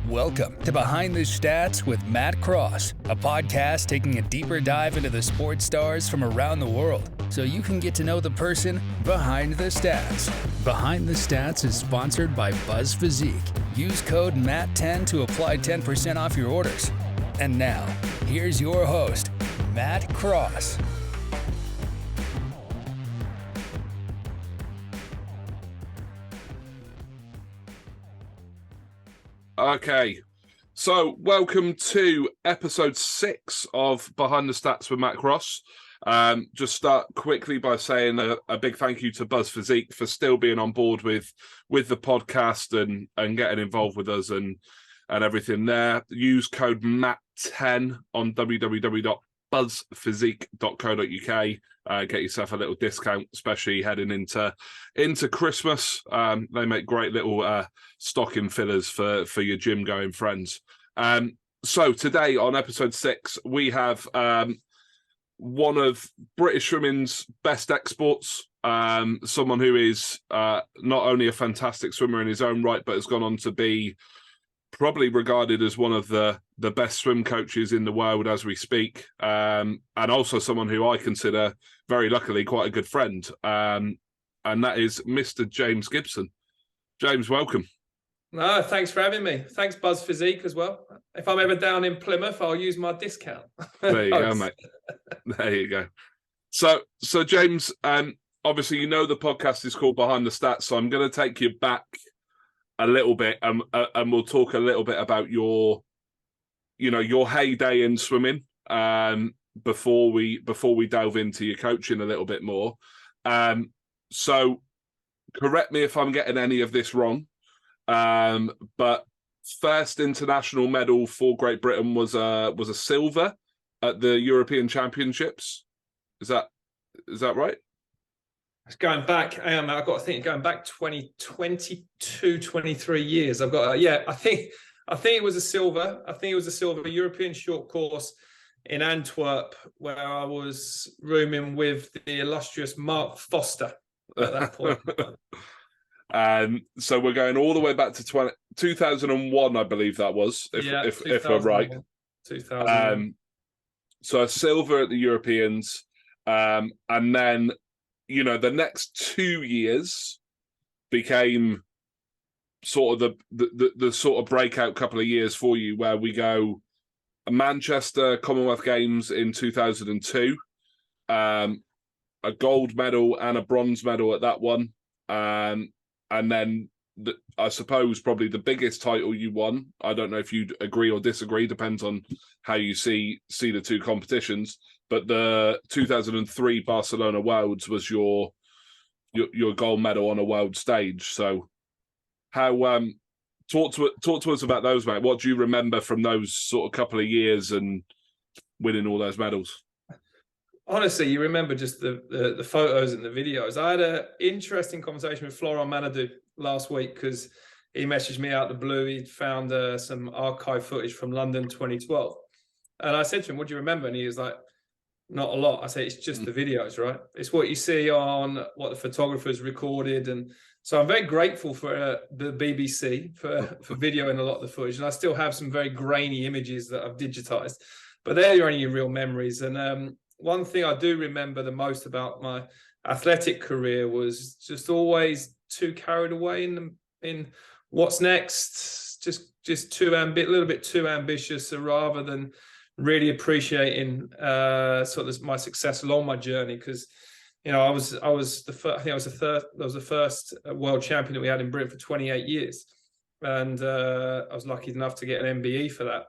Welcome to Behind the Stats with Matt Cross, a podcast taking a deeper dive into the sports stars from around the world so you can get to know the person behind the stats. Behind the Stats is sponsored by Buzz Physique. Use code MATT10 to apply 10% off your orders. And now, here's your host, Matt Cross. Okay, so welcome to episode 6 of Behind the Stats with Matt Cross. Just start quickly by saying a big thank you to Buzz Physique for still being on board with the podcast and getting involved with us and everything there. Use code MATT10 on www.buzzphysique.co.uk. Get yourself a little discount, especially heading into Christmas. They make great little stocking fillers for your gym going friends. So today on episode 6, we have one of British swimming's best exports, someone who is not only a fantastic swimmer in his own right, but has gone on to be probably regarded as one of the best swim coaches in the world as we speak, and also someone who I consider, very luckily, quite a good friend, and that is Mr. James Gibson. James, welcome. No, thanks for having me. Thanks, Buzz Physique, as well. If I'm ever down in Plymouth, I'll use my discount. There you go, mate. There you go. So James, obviously, you know the podcast is called Behind the Stats, so I'm going to take you back a little bit, and we'll talk a little bit about your heyday in swimming, before we delve into your coaching a little bit more. So correct me if I'm getting any of this wrong, but first international medal for Great Britain was a silver at the European Championships. Is that right? It's going back. I've got to think, going back 22, 23 years. I've got I think it was a silver. I think it was a silver European short course in Antwerp, where I was rooming with the illustrious Mark Foster at that point. So we're going all the way back to 2001, I believe that was, if we're right. 2000. So a silver at the Europeans, and then the next 2 years became sort of the sort of breakout couple of years for you, where we go Manchester Commonwealth Games in 2002, a gold medal and a bronze medal at that one, and then I suppose probably the biggest title you won. I don't know if you'd agree or disagree, depends on how you see the two competitions. But the 2003 Barcelona Worlds was your gold medal on a world stage. So, how talk to us about those, mate. What do you remember from those sort of couple of years and winning all those medals? Honestly, you remember just the photos and the videos. I had an interesting conversation with Florent Manadou last week, because he messaged me out of the blue. He'd found some archive footage from London 2012. And I said to him, what do you remember? And he was like, not a lot. I say, it's just the videos, right? It's what you see on what the photographers recorded. And so I'm very grateful for the BBC for videoing a lot of the footage. And I still have some very grainy images that I've digitized. But they're only real memories. And one thing I do remember the most about my athletic career was just always too carried away in what's next, just a little bit too ambitious, rather than really appreciating sort of my success along my journey. Because I was the first. I think I was the first world champion that we had in Britain for 28 years, and I was lucky enough to get an MBE for that.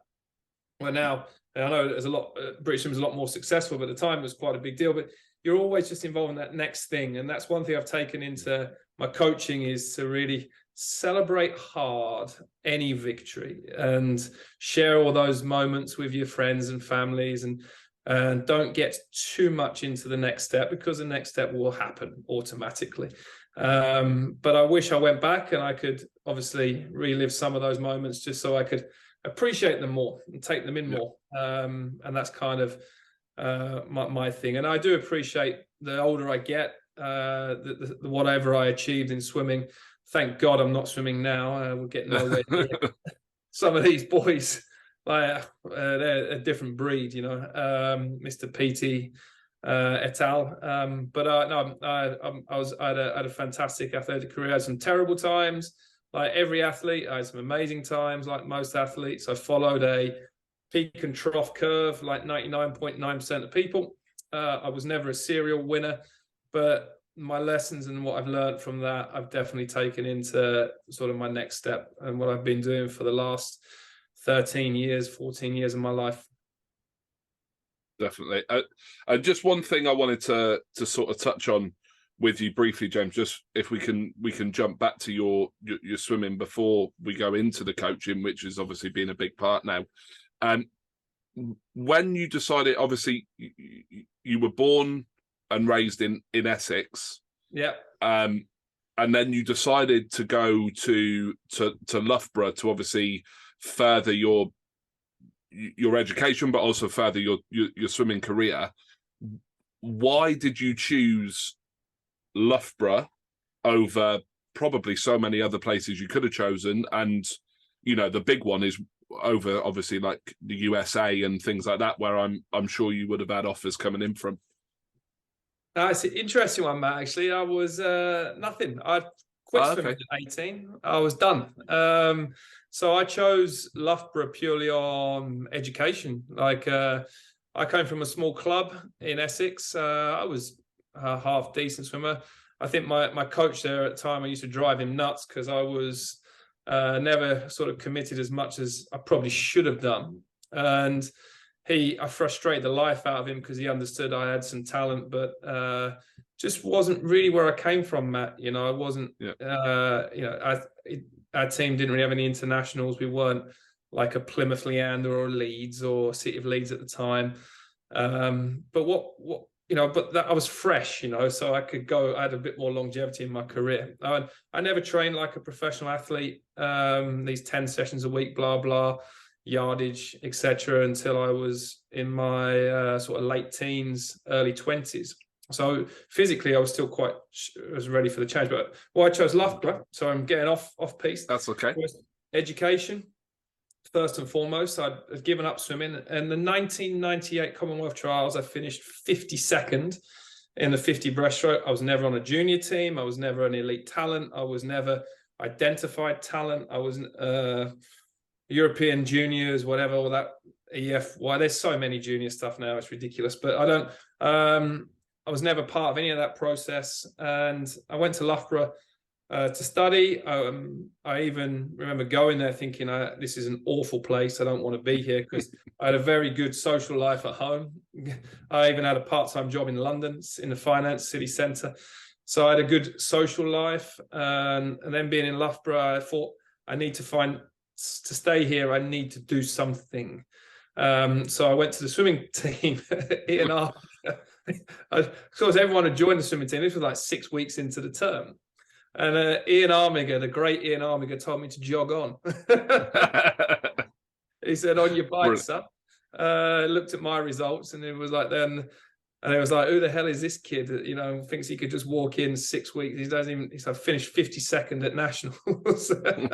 Well, now, and I know there's a lot. British swim is a lot more successful, but at the time it was quite a big deal. But you're always just involved in that next thing, and that's one thing I've taken into my coaching, is to really celebrate hard any victory and share all those moments with your friends and families, and don't get too much into the next step, because the next step will happen automatically. But I wish I went back and I could obviously relive some of those moments, just so I could appreciate them more and take them in more. And that's kind of my thing. And I do appreciate, the older I get, the whatever I achieved in swimming. Thank God I'm not swimming now. We'll get nowhere near some of these boys, like they're a different breed, you know. Mr. PT et al. But no, I had a fantastic athletic career. I had some terrible times, like every athlete. I had some amazing times, like most athletes. I followed a peak and trough curve, like 99.9% of people. I was never a serial winner, but my lessons and what I've learned from that, I've definitely taken into sort of my next step and what I've been doing for the last 13 years, 14 years of my life. Definitely. Just one thing I wanted to sort of touch on with you briefly, James, just if we can jump back to your swimming before we go into the coaching, which has obviously been a big part now. When you decided, obviously you were born and raised in Essex. Yeah. And then you decided to go to Loughborough to obviously further your education, but also further your swimming career. Why did you choose Loughborough over probably so many other places you could have chosen? And, you know, the big one is over obviously like the USA and things like that, where I'm sure you would have had offers coming in from. It's an interesting one, Matt. Actually, I was nothing. I quit swimming at 18. I was done. So I chose Loughborough purely on education. Like I came from a small club in Essex. I was a half decent swimmer. I think my coach there at the time, I used to drive him nuts because I was never sort of committed as much as I probably should have done. And I frustrated the life out of him because he understood I had some talent, but just wasn't really where I came from, Matt. You know, I wasn't, you know, our team didn't really have any internationals. We weren't like a Plymouth Leander or Leeds or City of Leeds at the time. But you know, but I was fresh, you know, so I could go. I had a bit more longevity in my career. I never trained like a professional athlete. These 10 sessions a week, blah blah, yardage, etc., until I was in my sort of late teens, early 20s. So physically, I was still I was ready for the change. But I chose Loughborough, so I'm getting off piece. That's okay. Education. First and foremost, I'd given up swimming. In the 1998 Commonwealth Trials, I finished 52nd in the 50 breaststroke. I was never on a junior team. I was never an elite talent. I was never identified talent. I was European juniors, whatever, all that EFY. There's so many junior stuff now. It's ridiculous. But I was never part of any of that process. And I went to Loughborough to study. I even remember going there thinking, this is an awful place. I don't want to be here, because I had a very good social life at home. I even had a part-time job in London in the finance city centre. So I had a good social life. And then being in Loughborough, I thought to stay here, I need to do something. So I went to the swimming team, Ian Armiger. Of course, everyone had joined the swimming team. This was like 6 weeks into the term. And Ian Armiger, the great Ian Armiger, told me to jog on. He said, "On your bike, son." Looked at my results, and it was like then, and it was like, "Who the hell is this kid that, you know, thinks he could just walk in 6 weeks? He doesn't even." He's like, "Finished 52nd at nationals." And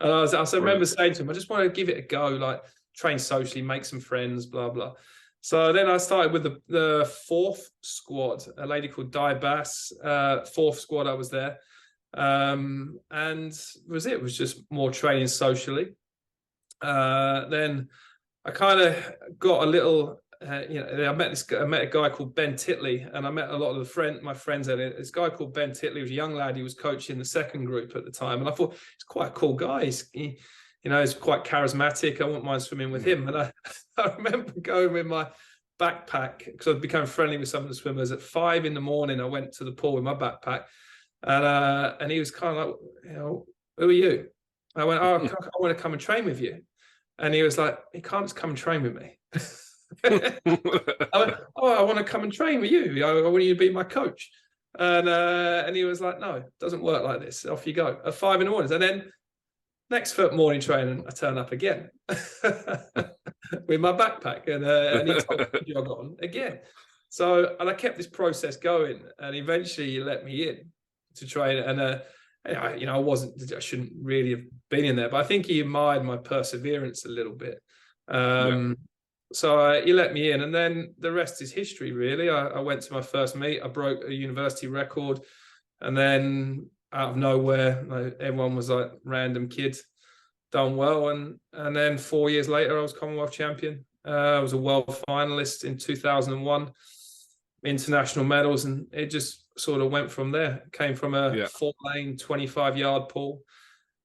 I remember saying to him, "I just want to give it a go, like train socially, make some friends, blah blah." So then I started with the fourth squad, a lady called Di Bass. Fourth squad, I was there. And it was just more training socially. Then I kind of got a little, I met a guy called Ben Titley, and I met a lot of my friends at it. This guy called Ben Titley was a young lad. He was coaching the second group at the time. And I thought, he's quite a cool guy. He's quite charismatic. I wouldn't mind swimming with him. And I remember going with my backpack, because I'd become friendly with some of the swimmers. At 5 a.m, I went to the pool with my backpack, and he was kind of like, "Who are you?" I went, "Oh, I want to come and train with you." And he was like, "You can't just come and train with me." I went, "Oh, I want to come and train with you. I want you to be my coach." And he was like, "No, it doesn't work like this. Off you go." At 5 a.m, and then next morning training, I turn up again with my backpack, and he told me to jog on again. So, and I kept this process going, and eventually he let me in to train. And I shouldn't really have been in there, but I think he admired my perseverance a little bit. So he let me in, and then the rest is history, really. I went to my first meet. I broke a university record, and then out of nowhere, everyone was like, random kid, done well. And then 4 years later, I was Commonwealth champion. I was a world finalist in 2001, international medals, and it just sort of went from there. It came from a 4-lane, 25-yard pool.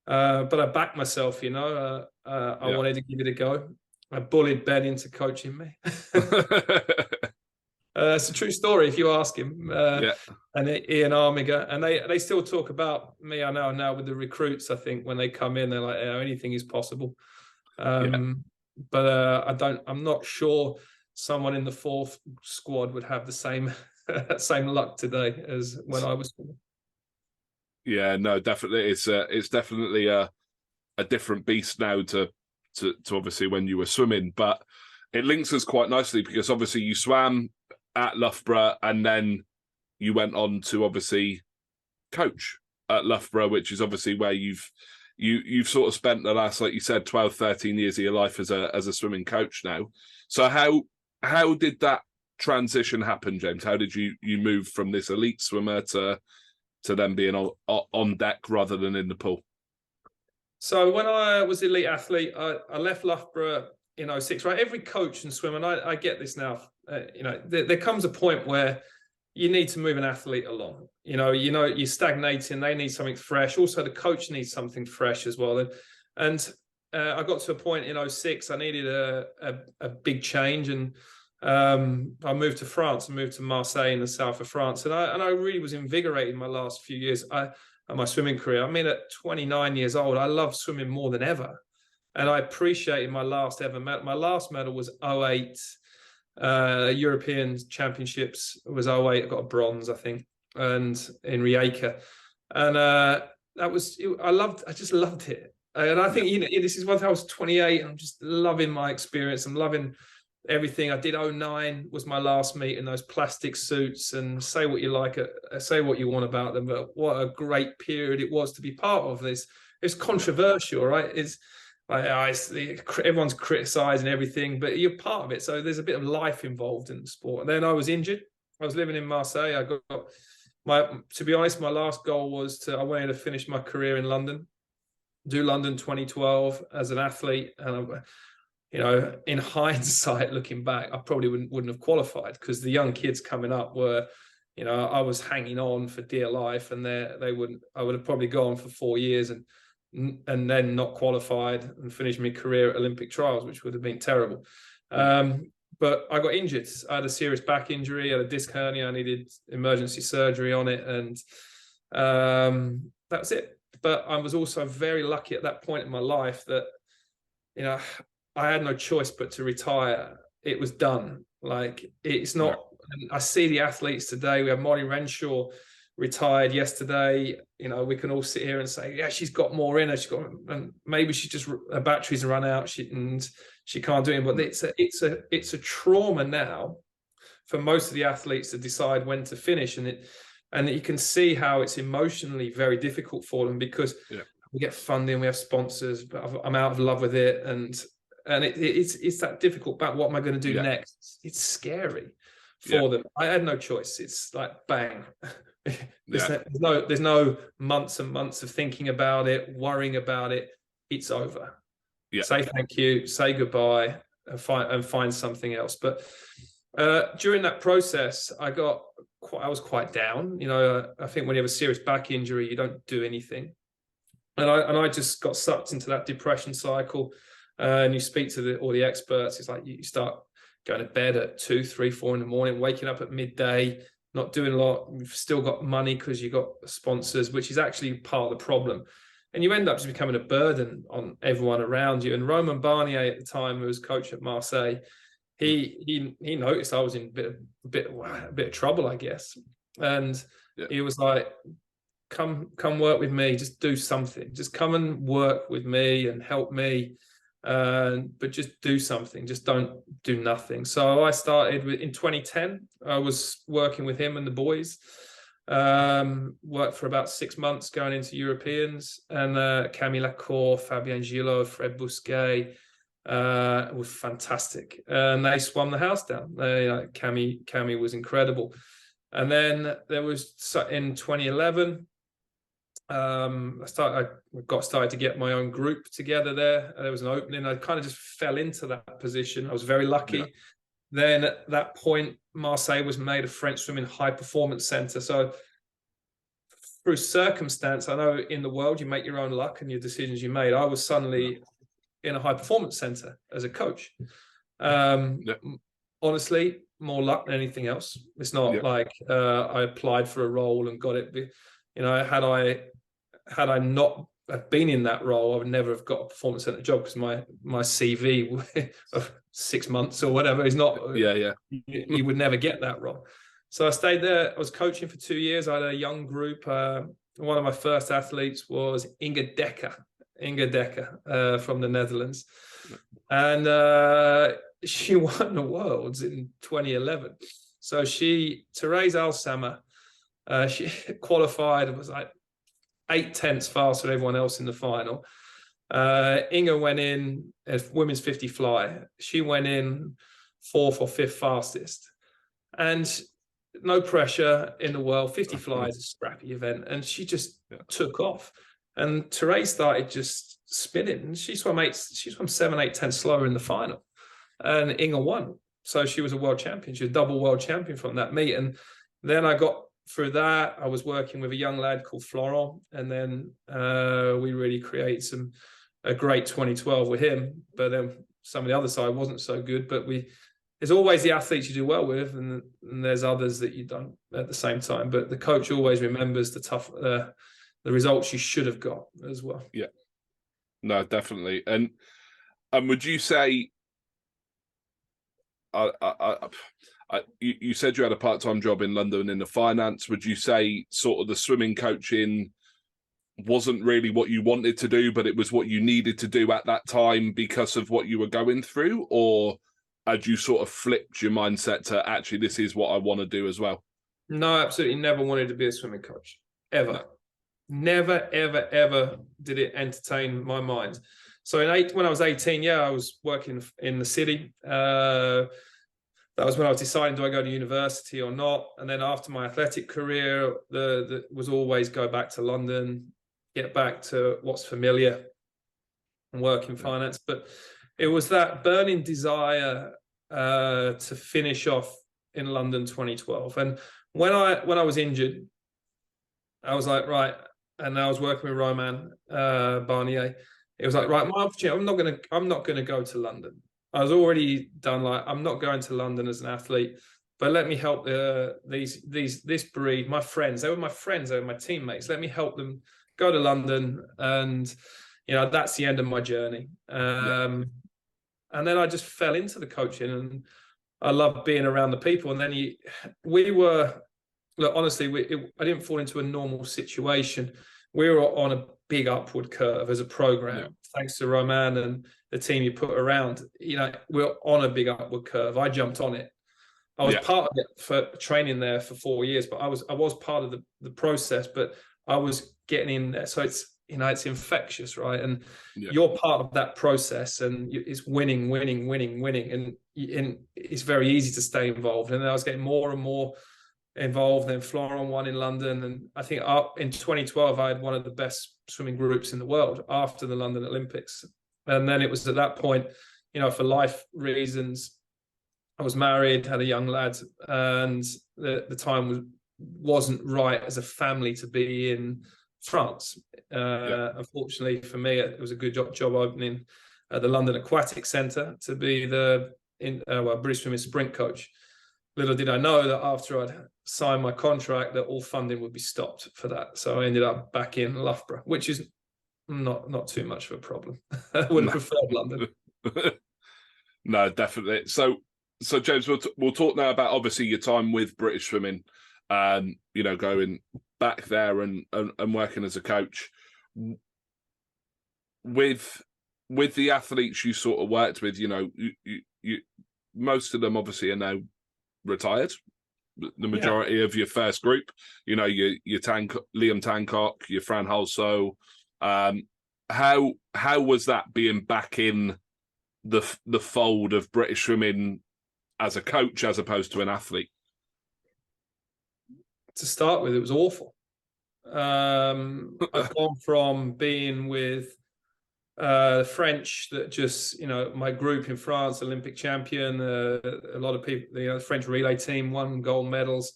But I backed myself, I wanted to give it a go. I bullied Ben into coaching me. It's a true story if you ask him. And Ian Armiger, and they still talk about me. I know now with the recruits. I think when they come in, they're like, anything is possible. But I'm not sure someone in the fourth squad would have the same luck today as when I was. Yeah, no, definitely. It's definitely a different beast now to obviously when you were swimming, but it links us quite nicely because obviously you swam at Loughborough and then you went on to obviously coach at Loughborough, which is obviously where you've sort of spent the last, like you said, 12, 13 years of your life as a swimming coach now. So how did that transition happen, James? How did you move from this elite swimmer to then being on deck rather than in the pool? So when I was elite athlete, I left Loughborough in 2006, right? Every coach and swimmer, and I get this now, there comes a point where you need to move an athlete along. You're stagnating, they need something fresh. Also, the coach needs something fresh as well. And I got to a point in 2006, I needed a big change. And I moved to France. I moved to Marseille in the south of France. And I really was invigorated my last few years. My swimming career. I mean, at 29 years old, I love swimming more than ever. And I appreciated my last ever medal. My last medal was 2008 European Championships. It was 2008. I got a bronze, I think, and in Rijeka. And I just loved it. And I think, this is one thing. I was 28. I'm just loving my experience. I'm loving everything. I did 2009 was my last meet in those plastic suits, and say what you like, say what you want about them, but what a great period it was to be part of this. It's controversial, right? It's like everyone's criticizing everything, but you're part of it. So there's a bit of life involved in the sport. And then I was injured. I was living in Marseille. To be honest, my last goal was I wanted to finish my career in London, do London 2012 as an athlete. And in hindsight, looking back, I probably wouldn't have qualified because the young kids coming up were, I was hanging on for dear life, and I would have probably gone for 4 years and then not qualified and finished my career at Olympic trials, which would have been terrible. But I got injured. I had a serious back injury, I had a disc hernia. I needed emergency surgery on it, and that was it. But I was also very lucky at that point in my life that, I had no choice but to retire. It was done. Like, it's not. I see the athletes today. We have Molly Renshaw retired yesterday. We can all sit here and say, yeah, she's got more in her. And maybe her batteries run out. And she can't do it. But it's a trauma now for most of the athletes to decide when to finish, and you can see how it's emotionally very difficult for them because we get funding, we have sponsors, but I'm out of love with it, and it's that difficult. But what am I going to do next? It's scary for them. I had no choice. It's like bang. There's no months and months of thinking about it, worrying about it. It's over. Say thank you, say goodbye, and find something else. But during that process, I was quite down. I think when you have a serious back injury, you don't do anything, and I just got sucked into that depression cycle. And you speak to all the experts. It's like you start going to bed at 2, 3, 4 in the morning, waking up at midday, not doing a lot. You've still got money because you've got sponsors, which is actually part of the problem. And you end up just becoming a burden on everyone around you. And Roman Barnier at the time, who was coach at Marseille, he noticed I was in a bit of trouble, I guess. And he was like, come work with me, just do something. Just come and work with me and help me. But just do something, just don't do nothing. So I started in 2010. I was working with him and the boys. Worked for about 6 months going into Europeans, and Camille Lacour, Fabien Gillot, Fred Bousquet, was fantastic. And they swam the house down. Camille was incredible. And then there was, in 2011, I got started to get my own group together there. There was an opening. I kind of just fell into that position. I was very lucky. Yeah. Then at that point, Marseille was made a French swimming high performance center. So through circumstance, I know in the world you make your own luck and your decisions you made. I was suddenly in a high performance center as a coach. Honestly, more luck than anything else. It's not like I applied for a role and got it. You know, had I not been in that role, I would never have got a performance center job, because my CV of 6 months or whatever is not. You would never get that role. So I stayed there. I was coaching for 2 years. I had a young group. One of my first athletes was Inge Dekker from the Netherlands, and she won the Worlds in 2011. So Therese Alsamer, she qualified and was like 8/10 faster than everyone else in the final. Inge went in as women's 50 fly. She went in 4th or 5th fastest, and no pressure in the world. 50 fly is a scrappy event, and she just took off. And Therese started just spinning, and she swam 7, 8/10 slower in the final, and Inge won. So she was a world champion. She was a double world champion from that meet. And then I got through that. I was working with a young lad called Florent, and then we really created a great 2012 with him. But then some of the other side wasn't so good. But there's always the athletes you do well with, and there's others that you don't at the same time. But the coach always remembers the results you should have got as well. Yeah, no, definitely. And would you say, you said you had a part-time job in London in the finance. Would you say sort of the swimming coaching wasn't really what you wanted to do, but it was what you needed to do at that time because of what you were going through? Or had you sort of flipped your mindset to, actually, this is what I want to do as well? No, absolutely never wanted to be a swimming coach, ever. No. Never, ever, ever did it entertain my mind. So when I was 18, I was working in the city. That was when I was deciding, do I go to university or not? And then after my athletic career, the was always go back to London, get back to what's familiar, and work in finance. But it was that burning desire to finish off in London 2012. And when I was injured, I was like, right. And I was working with Romain Barnier. It was like, right, my opportunity. I'm not gonna go to London. I was already done. Like, I'm not going to London as an athlete, but let me help this breed. My friends, they were my friends, they were my teammates. Let me help them go to London, and that's the end of my journey. And then I just fell into the coaching, and I love being around the people. And then honestly, I didn't fall into a normal situation. We were on a big upward curve as a program, thanks to Romain and the team you put around. We're on a big upward curve. I jumped on it. I was part of it for training there for 4 years, but I was part of the process, but I was getting in there. So it's infectious, right? And you're part of that process, and it's winning. And it's very easy to stay involved. And then I was getting more and more involved. Then Florent won in London, and I think in 2012 I had one of the best swimming groups in the world after the London Olympics. And then it was at that point, for life reasons, I was married, had a young lad, and the time wasn't right as a family to be in France. Unfortunately for me, it was a good job opening at the London Aquatics Centre to be the British Swimming Sprint coach. Little did I know that after I'd signed my contract, that all funding would be stopped for that. So I ended up back in Loughborough, which is not too much of a problem. I would have preferred London. No, definitely. So James, we'll talk now about obviously your time with British Swimming, going back there and working as a coach. With the athletes you sort of worked with, you most of them obviously are now retired. the majority of your first group. You know, your Liam Tancock, your Fran Halso. How was that being back in the fold of British swimming as a coach as opposed to an athlete? To start with, it was awful. I've gone from being with French, that just, you know, my group in France, Olympic champion, a lot of people, you know, the French relay team won gold medals.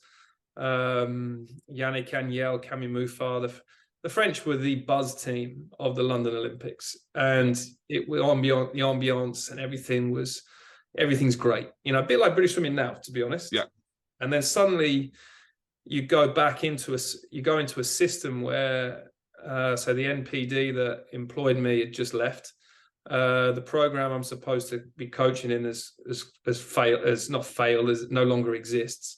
Yannick Agnel, Camille Mouffard, the French were the buzz team of the London Olympics, and it was the ambiance and everything's great. You know, a bit like British swimming now, to be honest. Yeah. And then suddenly you go into a system where so the NPD that employed me had just left. The program I'm supposed to be coaching in has no longer exists.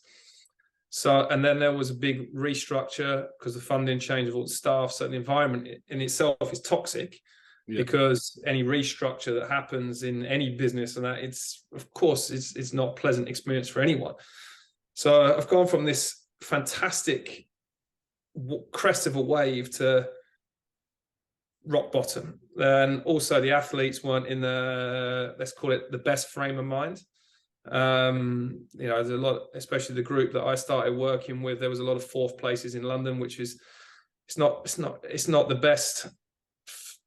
So, and then there was a big restructure because the funding change of all the staff. So the environment in itself is toxic, because any restructure that happens in any business, and that it's not a pleasant experience for anyone. So I've gone from this fantastic crest of a wave to rock bottom. And also the athletes weren't in the, let's call it, the best frame of mind. You know, there's a lot, especially the group that I started working with, there was a lot of fourth places in London, which is, it's not the best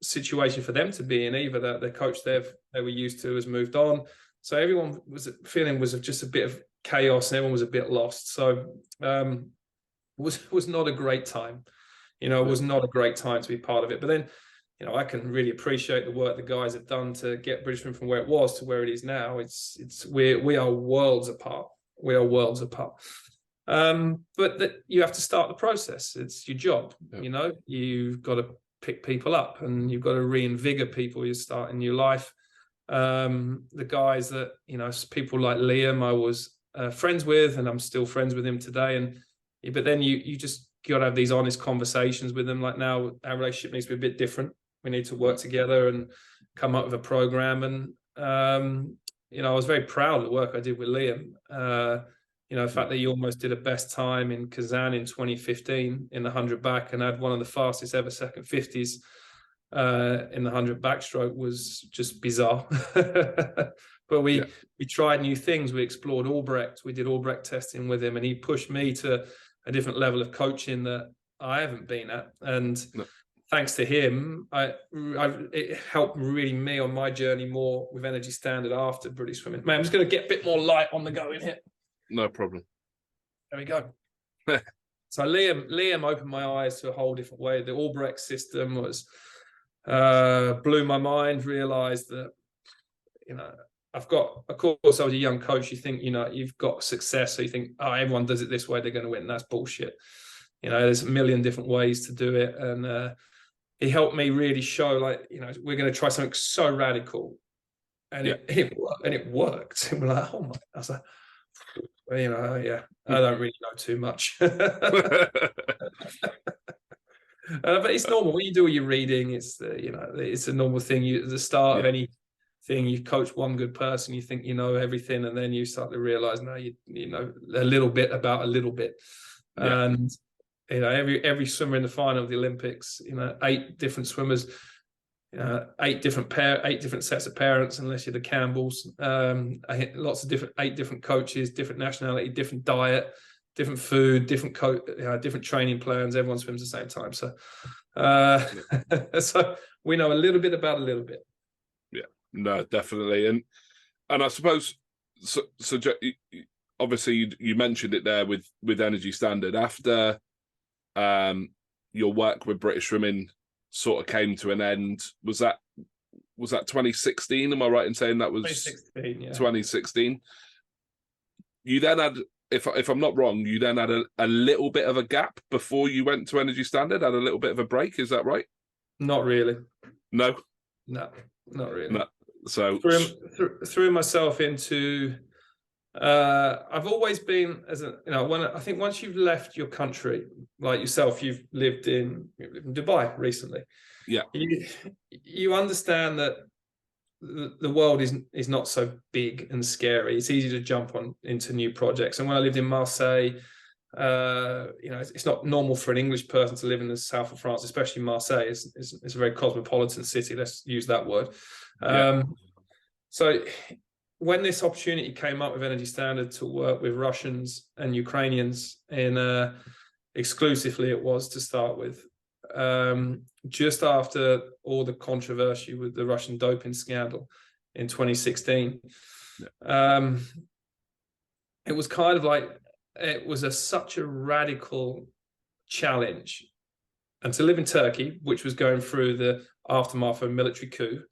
situation for them to be in either. That the coach they were used to has moved on. So everyone was just a bit of chaos and everyone was a bit lost. So was not a great time. You know, it was not a great time to be part of it. But then, you know, I can really appreciate the work the guys have done to get British swimming from where it was to where it is now. We are worlds apart. We are worlds apart. But that you have to start the process. It's your job. Yeah. You know, you've got to pick people up and you've got to reinvigorate people. You start a new life. The guys that, you know, people like Liam, I was friends with, and I'm still friends with him today. But then you just got to have these honest conversations with them. Like now, our relationship needs to be a bit different. We need to work together and come up with a program. And, you know, I was very proud of the work I did with Liam. You know, the fact that he almost did a best time in Kazan in 2015 in the 100 back and had one of the fastest ever second 50s in the 100 backstroke was just bizarre. But we tried new things. We explored Albrecht. We did Albrecht testing with him, and he pushed me to a different level of coaching that I haven't been at. And thanks to him, it helped really me on my journey more with Energy Standard after British swimming. Man, I'm just going to get a bit more light on the go in here. No problem. There we go. So Liam opened my eyes to a whole different way. The Albrecht system was blew my mind. Realised that, you know, of course, I was a young coach. You think, you know, you've got success, so you think, oh, everyone does it this way, they're going to win. That's bullshit. You know, there's a million different ways to do it, and he helped me really show, like, you know, we're going to try something so radical, and it worked. And we're like, oh my! I was like, well, you know, I don't really know too much. But it's normal when you do your reading. It's you know, it's a normal thing. At the start of anything, you coach one good person, you think you know everything, and then you start to realize, no, you know a little bit about a little bit. And you know, every swimmer in the final of the Olympics, you know, 8 different swimmers, 8 different sets of parents, unless you're the Campbells. Lots of 8 different coaches, different nationality, different diet, different food, different different training plans. Everyone swims at the same time. So, so we know a little bit about a little bit. Yeah, no, definitely. And I suppose, so obviously you mentioned it there with Energy Standard. After your work with British swimming sort of came to an end, was that 2016? Am I right in saying that was 2016? Yeah. 2016. You then had, if I'm not wrong, you then had a little bit of a gap before you went to Energy Standard. Had a little bit of a break. Is that right? Not really. No, not really. No. So threw myself into. I've always been, I think once you've left your country, like yourself, you've lived in Dubai recently. Yeah. You understand that the world is not so big and scary. It's easy to jump on into new projects. And when I lived in Marseille, it's not normal for an English person to live in the south of France, especially Marseille. It's a very cosmopolitan city. Let's use that word. So when this opportunity came up with Energy Standard to work with Russians and Ukrainians in exclusively, it was to start with, just after all the controversy with the Russian doping scandal in 2016, it was kind of like, it was such a radical challenge. And to live in Turkey, which was going through the aftermath of a military coup,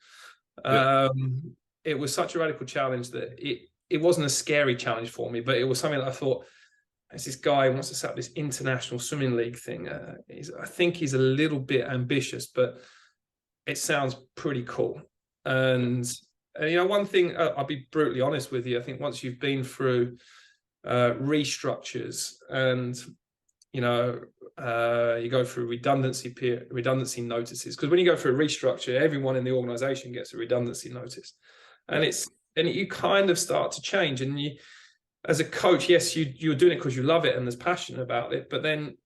it was such a radical challenge that it wasn't a scary challenge for me, but it was something that I thought, as this guy wants to set up this international swimming league thing, I think he's a little bit ambitious, but it sounds pretty cool. And one thing, I'll be brutally honest with you, I think once you've been through restructures and you go through redundancy notices, because when you go through a restructure, everyone in the organization gets a redundancy notice, and you kind of start to change. And you, as a coach, yes, you're doing it because you love it and there's passion about it, but then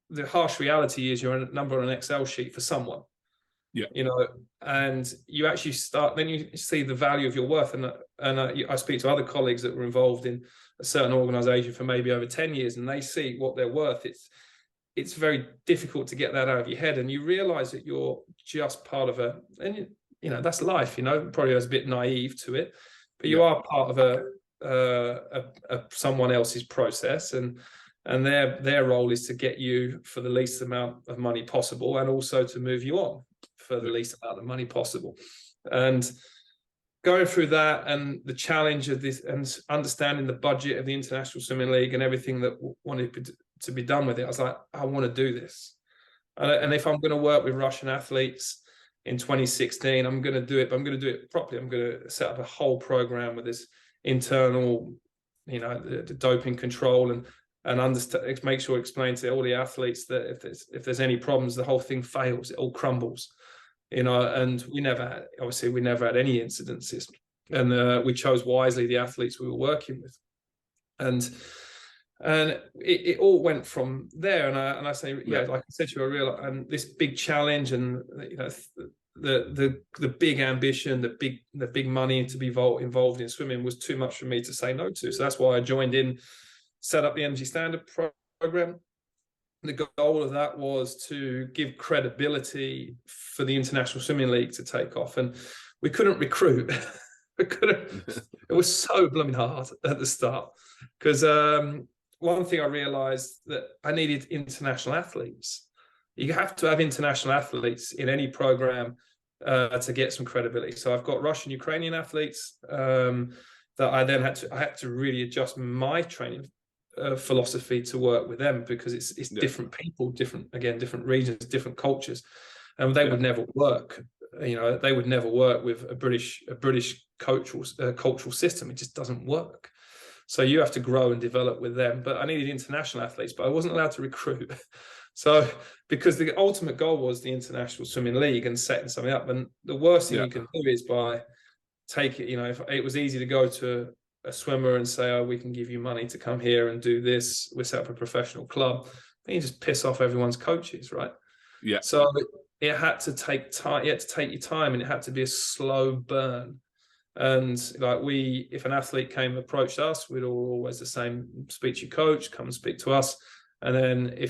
the harsh reality is you're a number on an Excel sheet for someone. And you actually then you see the value of your worth. And I speak to other colleagues that were involved in a certain organization for maybe over 10 years, and they see what they're worth. It's very difficult to get that out of your head, and you realize that you're just part of that's life. Probably I was a bit naive to it, but you are part of someone else's process, and their role is to get you for the least amount of money possible, and also to move you on for the least amount of money possible. And going through that and the challenge of this and understanding the budget of the International Swimming League and everything that wanted to be done with it, I was like, I want to do this. And if I'm going to work with Russian athletes in 2016, I'm going to do it, but I'm going to do it properly. I'm going to set up a whole program with this internal, the doping control and understand, make sure explain to all the athletes that if there's any problems, the whole thing fails, it all crumbles. And we never had any incidences, and we chose wisely the athletes we were working with, and it all went from there. And I say, like I said to you, and this big challenge, and the big ambition, the big money to be involved in swimming was too much for me to say no to. So that's why I joined in, set up the Energy Standard program. The goal of that was to give credibility for the International Swimming League to take off, and we couldn't recruit. It was so blooming hard at the start, because one thing I realized that I needed international athletes. You have to have international athletes in any program to get some credibility. So I've got Russian, Ukrainian athletes that I then had to really adjust my training philosophy to work with them, because it's different people, different regions, different cultures, and they would never work. They would never work with a British cultural system. It just doesn't work. So you have to grow and develop with them. But I needed international athletes, but I wasn't allowed to recruit. So because the ultimate goal was the International Swimming League and setting something up, and the worst thing you can do is by take it. If it was easy to go to a swimmer and say, oh, we can give you money to come here and do this, we set up a professional club, then you just piss off everyone's coaches, right? Yeah. So it had to take time. You had to take your time, and it had to be a slow burn. And if an athlete approached us, we'd always the same: speak to your coach, come and speak to us. And then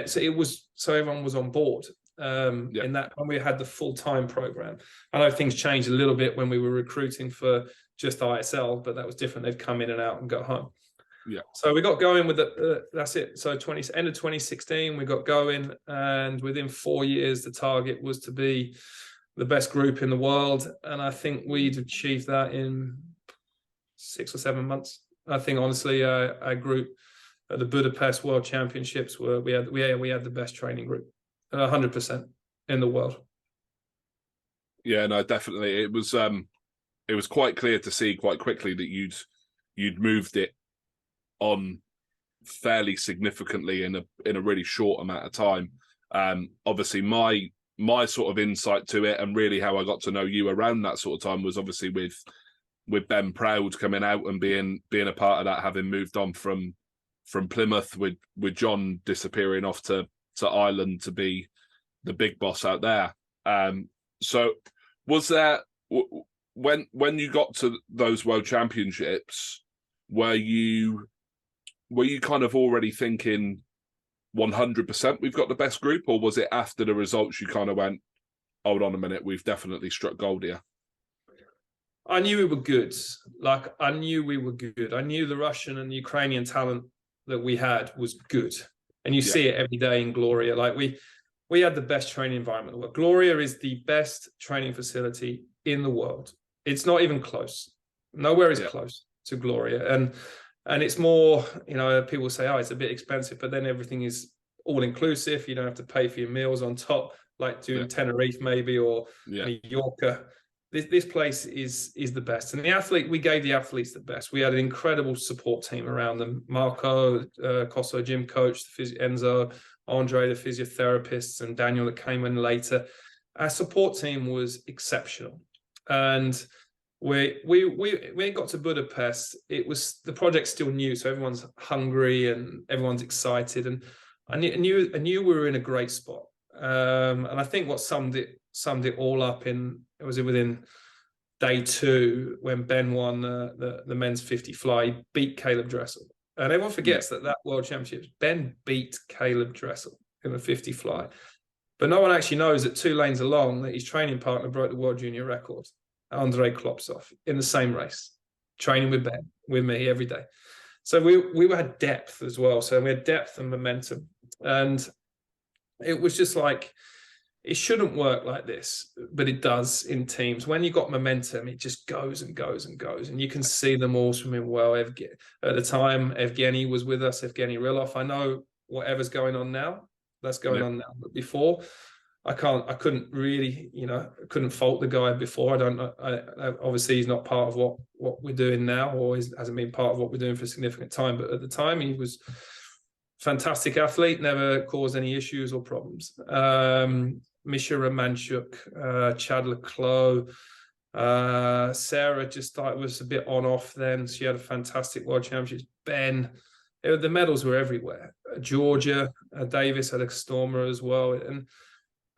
so everyone was on board in that when we had the full-time program. I know things changed a little bit when we were recruiting for just ISL, but that was different. They'd come in and out and go home. Yeah. So we got going with that's it. So end of 2016, we got going, and within 4 years, the target was to be the best group in the world. And I think we'd achieved that in 6 or 7 months. I think honestly, our group at the Budapest World Championships we had the best training group, 100% in the world. Yeah, no, definitely. It was quite clear to see quite quickly that you'd moved it on fairly significantly in a really short amount of time. Obviously, my my sort of insight to it, and really how I got to know you around that sort of time was obviously with Ben Proud coming out and being a part of that, having moved on from Plymouth, with John disappearing off to Ireland to be the big boss out there. So was there, when you got to those World Championships, were you kind of already thinking 100% we've got the best group, or was it after the results you kind of went, hold on a minute, we've definitely struck gold here? I knew we were good. Like, I knew we were good. I knew the Russian and Ukrainian talent that we had was good. And you see it every day in Gloria. Like, we had the best training environment in the world. Gloria is the best training facility in the world. It's not even close. Nowhere is close to Gloria. And it's more, people say, oh, it's a bit expensive, but then everything is all inclusive. You don't have to pay for your meals on top, like doing Tenerife maybe, or Mallorca. This place is the best. And we gave the athletes the best. We had an incredible support team around them. Marco, Kosso, gym coach, Enzo, Andre, the physiotherapists, and Daniel that came in later. Our support team was exceptional. And we got to Budapest. It was, the project's still new, so everyone's hungry and everyone's excited. And I knew we were in a great spot. And I think what summed it all up within day 2 when Ben won the men's 50 fly. He beat Caleb Dressel, and everyone forgets that World Championships, Ben beat Caleb Dressel in the 50 fly, but no one actually knows that 2 lanes along that his training partner broke the world junior record, Andrei Klopsov, in the same race, training with Ben, with me every day. So we had depth as well. So we had depth and momentum, and it was just like, it shouldn't work like this, but it does in teams. When you got momentum, it just goes and goes and goes. And you can see them all swimming well. At the time, Evgeny was with us, Evgeny Rilov. I know whatever's going on now, that's going on now. But before, I couldn't really, couldn't fault the guy before. Obviously, he's not part of what we're doing now, or hasn't been part of what we're doing for a significant time. But at the time, he was fantastic athlete, never caused any issues or problems. Misha Romanchuk, Chad Leclos, Sarah just thought it was a bit on-off then. She had a fantastic World Championships. Ben, the medals were everywhere. Georgia, Davis had a stormer as well.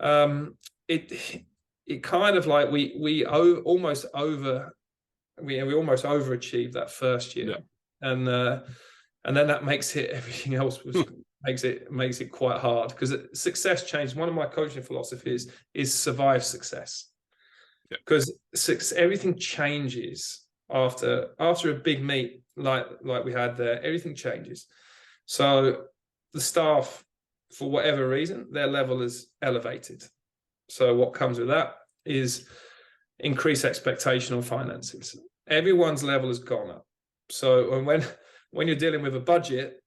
And it kind of like we almost overachieved that first year. And then that makes it, everything else makes it quite hard, because success changes. One of my coaching philosophies is survive success, because everything changes after a big meet like we had there. Everything changes. So the staff, for whatever reason, their level is elevated. So what comes with that is increased expectation on finances. Everyone's level has gone up. So when you're dealing with a budget,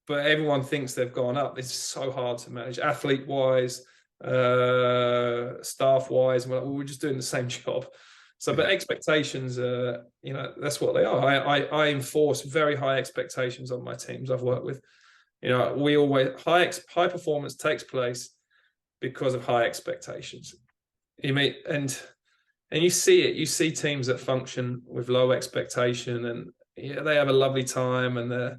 but everyone thinks they've gone up, it's so hard to manage, athlete-wise, staff-wise. We're just doing the same job. So, but expectations, that's what they are. I enforce very high expectations on my teams I've worked with. We always, high performance takes place because of high expectations. And you see it. You see teams that function with low expectation, and they have a lovely time, and they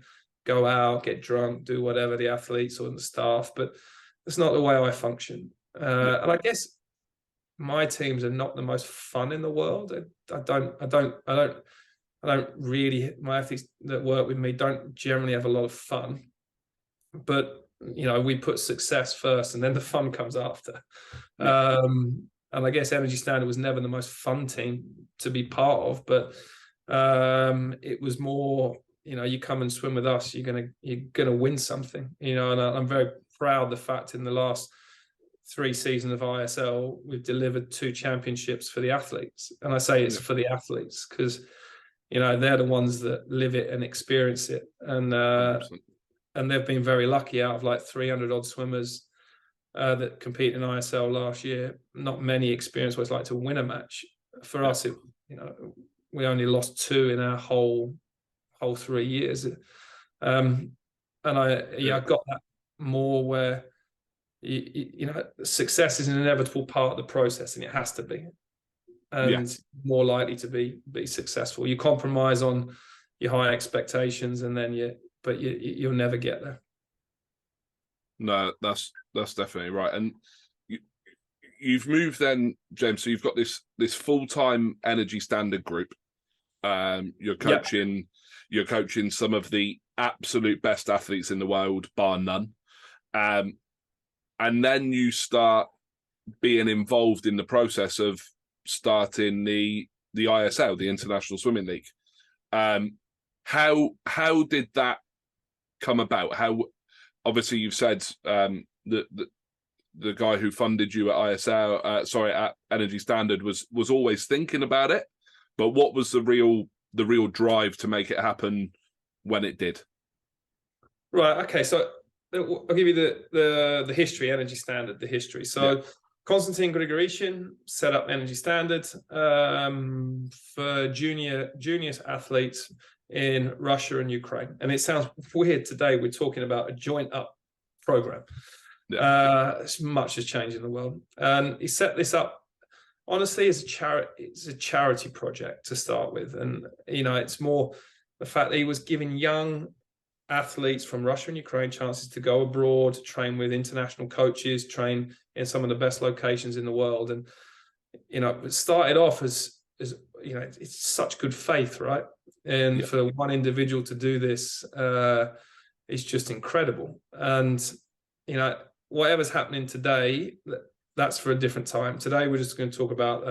go out, get drunk, do whatever, the athletes or the staff. But that's not the way I function. And I guess my teams are not the most fun in the world. I don't really. My athletes that work with me don't generally have a lot of fun. But we put success first, and then the fun comes after. And I guess Energy Standard was never the most fun team to be part of, but it was more, you come and swim with us, you're gonna win something, and I'm very proud of the fact in the last 3 seasons of ISL we've delivered 2 championships for the athletes. And I say it's for the athletes because they're the ones that live it and experience it, and they've been very lucky. Out of like 300 odd swimmers that compete in ISL last year, not many experience what it's like to win a match. For us, we only lost 2 in our whole 3 years. And I got that more where you know, success is an inevitable part of the process, and it has to be, and more likely to be successful. You compromise on your high expectations, and then you'll never get there. No, that's definitely right. And you've moved then, James. So you've got this full-time Energy Standard group. You're coaching some of the absolute best athletes in the world, bar none. And then you start being involved in the process of starting the ISL, the International Swimming League. How did that come about? How, obviously you've said the guy who funded you at ISL, at Energy Standard was always thinking about it, but what was the real drive to make it happen when it did? Right. Okay. So I'll give you the history, Energy Standard, the history. So Konstantin Grigoryan set up Energy Standard for junior athletes in Russia and Ukraine. And it sounds weird today, we're talking about a joint up program. Much has changed in the world. And he set this up, honestly, as it's a charity project to start with. And, you know, it's more the fact that he was giving young athletes from Russia and Ukraine chances to go abroad, train with international coaches, train in some of the best locations in the world. And, you know, it started off as you know, it's such good faith, right? And for one individual to do this is just incredible. And, you know, whatever's happening today, that's for a different time. Today, we're just going to talk about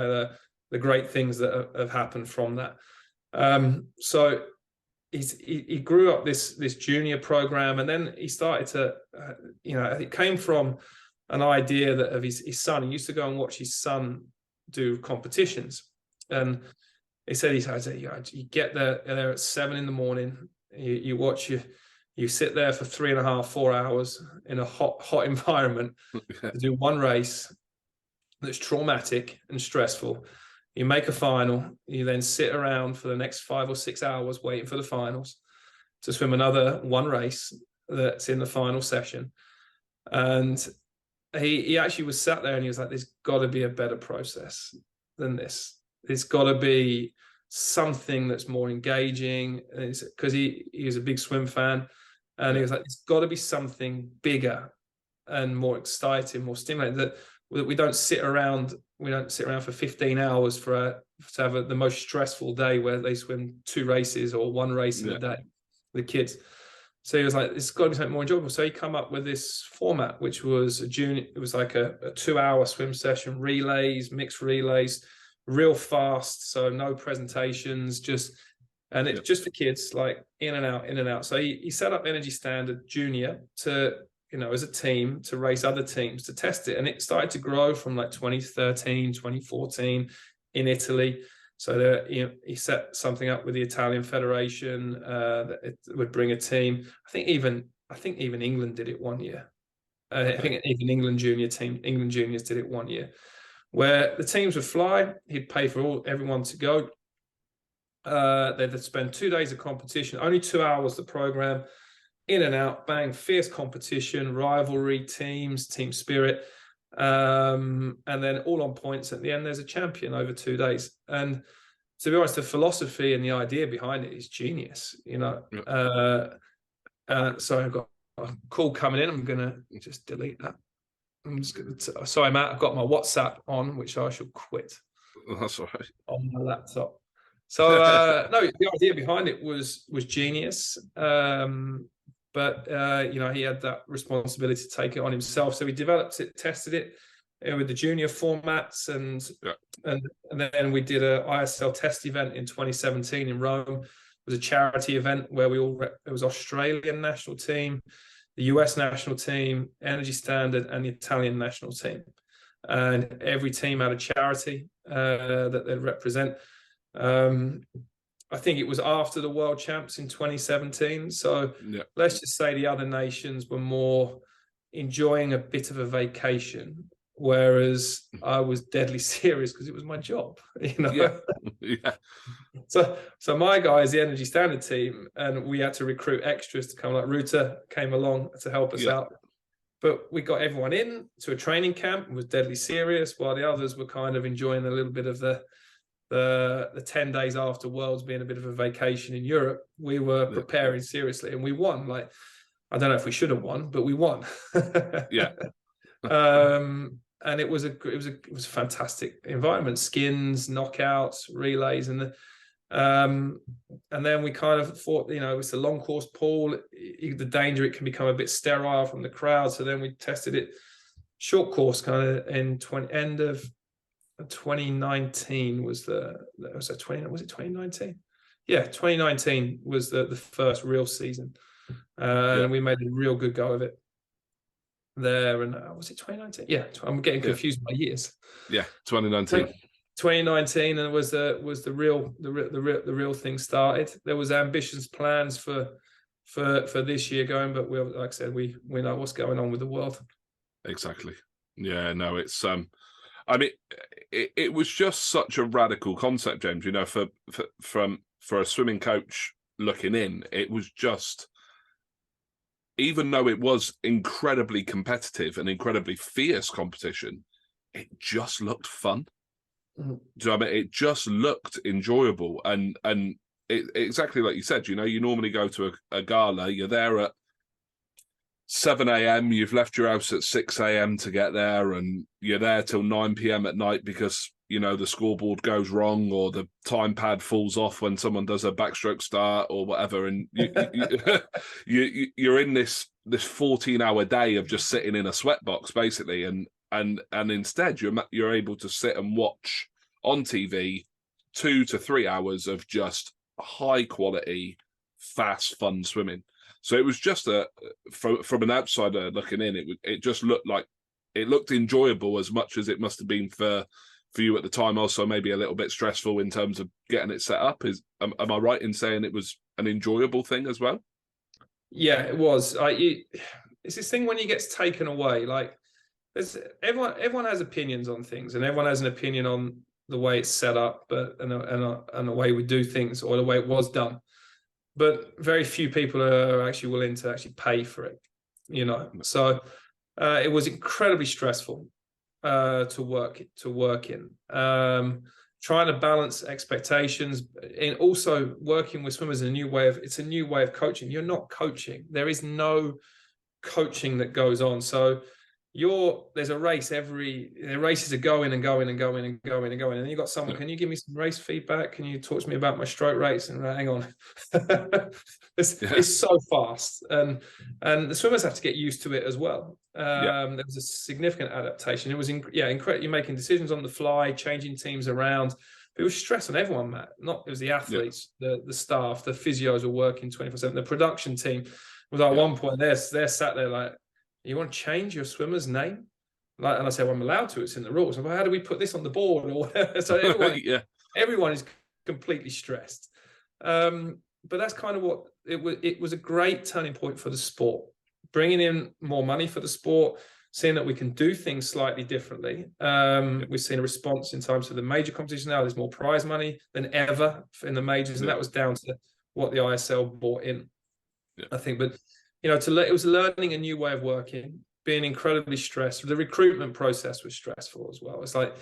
the great things that have happened from that. So he grew up this junior program, and then he started to, you know, it came from an idea that of his son. He used to go and watch his son do competitions, and he said, you get there at 7 a.m, you watch, you sit there for 3.5, 4 hours in a hot environment to do one race that's traumatic and stressful. You make a final, you then sit around for the next 5 or 6 hours waiting for the finals to swim another one race that's in the final session. And he actually was sat there and he was like, there's got to be a better process than this. There's got to be something that's more engaging, because he was a big swim fan, and he was like, there's got to be something bigger and more exciting, more stimulating, that we don't sit around for 15 hours to have the most stressful day where they swim 2 races or one race in a day, the kids. So he was like, it's got to be something more enjoyable. So he come up with this format, which was it was like a 2-hour swim session, relays, mixed relays, real fast, so no presentations, just for kids, like in and out. So he set up Energy Standard Junior to, you know, as a team, to race other teams, to test it. And it started to grow from like 2013, 2014 in Italy. So he set something up with the Italian Federation that it would bring a team. I think even England did it one year. I think even England juniors did it one year, where the teams would fly. He'd pay for everyone to go. They'd spend 2 days of competition, only 2 hours the program, in and out, bang, fierce competition, rivalry, teams, team spirit, and then all on points. At the end, there's a champion over 2 days. And to be honest, the philosophy and the idea behind it is genius, you know. So I've got a call coming in. I'm going to just delete that. I'm just going to, sorry, Matt, I've got my WhatsApp on, which I shall quit. That's all right. On my laptop. So no, the idea behind it was genius. But you know, he had that responsibility to take it on himself. So he developed it, tested it with the junior formats, and then we did a ISL test event in 2017 in Rome. It was a charity event where it was Australian national team, the US national team, Energy Standard, and the Italian national team. And every team had a charity that they'd represent. I think it was after the World Champs in 2017. So let's just say the other nations were more enjoying a bit of a vacation, whereas I was deadly serious because it was my job, you know. So my guys, the Energy Standard team, and we had to recruit extras to come. Like Ruta came along to help us out. But we got everyone in to a training camp and was deadly serious, while the others were kind of enjoying a little bit of the 10 days after Worlds being a bit of a vacation in Europe. We were preparing seriously, and we won. Like, I don't know if we should have won, but we won. Yeah. And it was a fantastic environment. Skins, knockouts, relays, and then we kind of thought, it's a long course pool. The danger, it can become a bit sterile from the crowd. So then we tested it short course kind of in end of 2019 was it 2019? Yeah, 2019 was the first real season. And we made a real good go of it there. And was it 2019? Yeah, I'm getting confused by years. Yeah, 2019. 2019, and it was the real thing started. There was ambitions, plans for this year going, but we, like I said, we know what's going on with the world. Exactly. Yeah, no, it's I mean, it was just such a radical concept, James. For a swimming coach looking in, it was just, even though it was incredibly competitive and incredibly fierce competition, it just looked fun. Mm-hmm. Do you know what I mean? It just looked enjoyable, and exactly like you said. You normally go to a gala, you're there at 7 a.m. You've left your house at 6 a.m. to get there, and you're there till 9 p.m. at night because the scoreboard goes wrong or the time pad falls off when someone does a backstroke start or whatever, and you're in this 14-hour day of just sitting in a sweatbox basically, and instead you're able to sit and watch on TV 2 to 3 hours of just high quality, fast, fun swimming. So it was just from an outsider looking in, it just looked like, it looked enjoyable as much as it must have been for you at the time. Also, maybe a little bit stressful in terms of getting it set up. Am I right in saying it was an enjoyable thing as well? Yeah, it was. It's this thing when it gets taken away. Like, everyone has opinions on things, and everyone has an opinion on the way it's set up, but and the way we do things, or the way it was done. But very few people are actually willing to actually pay for it, So it was incredibly stressful to work in. Trying to balance expectations, and also working with swimmers in it's a new way of coaching. You're not coaching. There is no coaching that goes on. So there's a race, the races are going and going and going and going and going, and then you've got someone, can you give me some race feedback? Can you talk to me about my stroke rates? And hang on. It's so fast, and the swimmers have to get used to it as well. There was a significant adaptation. It was incredible. You're making decisions on the fly, changing teams around. But it was stress on everyone, Matt. It was the athletes, the staff, the physios were working 24/7. The production team was at one point they're sat there like, you want to change your swimmer's name? And I said, well, I'm allowed to. It's in the rules. Well, how do we put this on the board? Or whatever? So everyone is completely stressed. But that's kind of what it was a great turning point for the sport, bringing in more money for the sport, seeing that we can do things slightly differently. We've seen a response in terms of the major competition now. There's more prize money than ever in the majors, and that was down to what the ISL brought in, I think. But it was learning a new way of working, being incredibly stressed. The recruitment process was stressful as well. It's like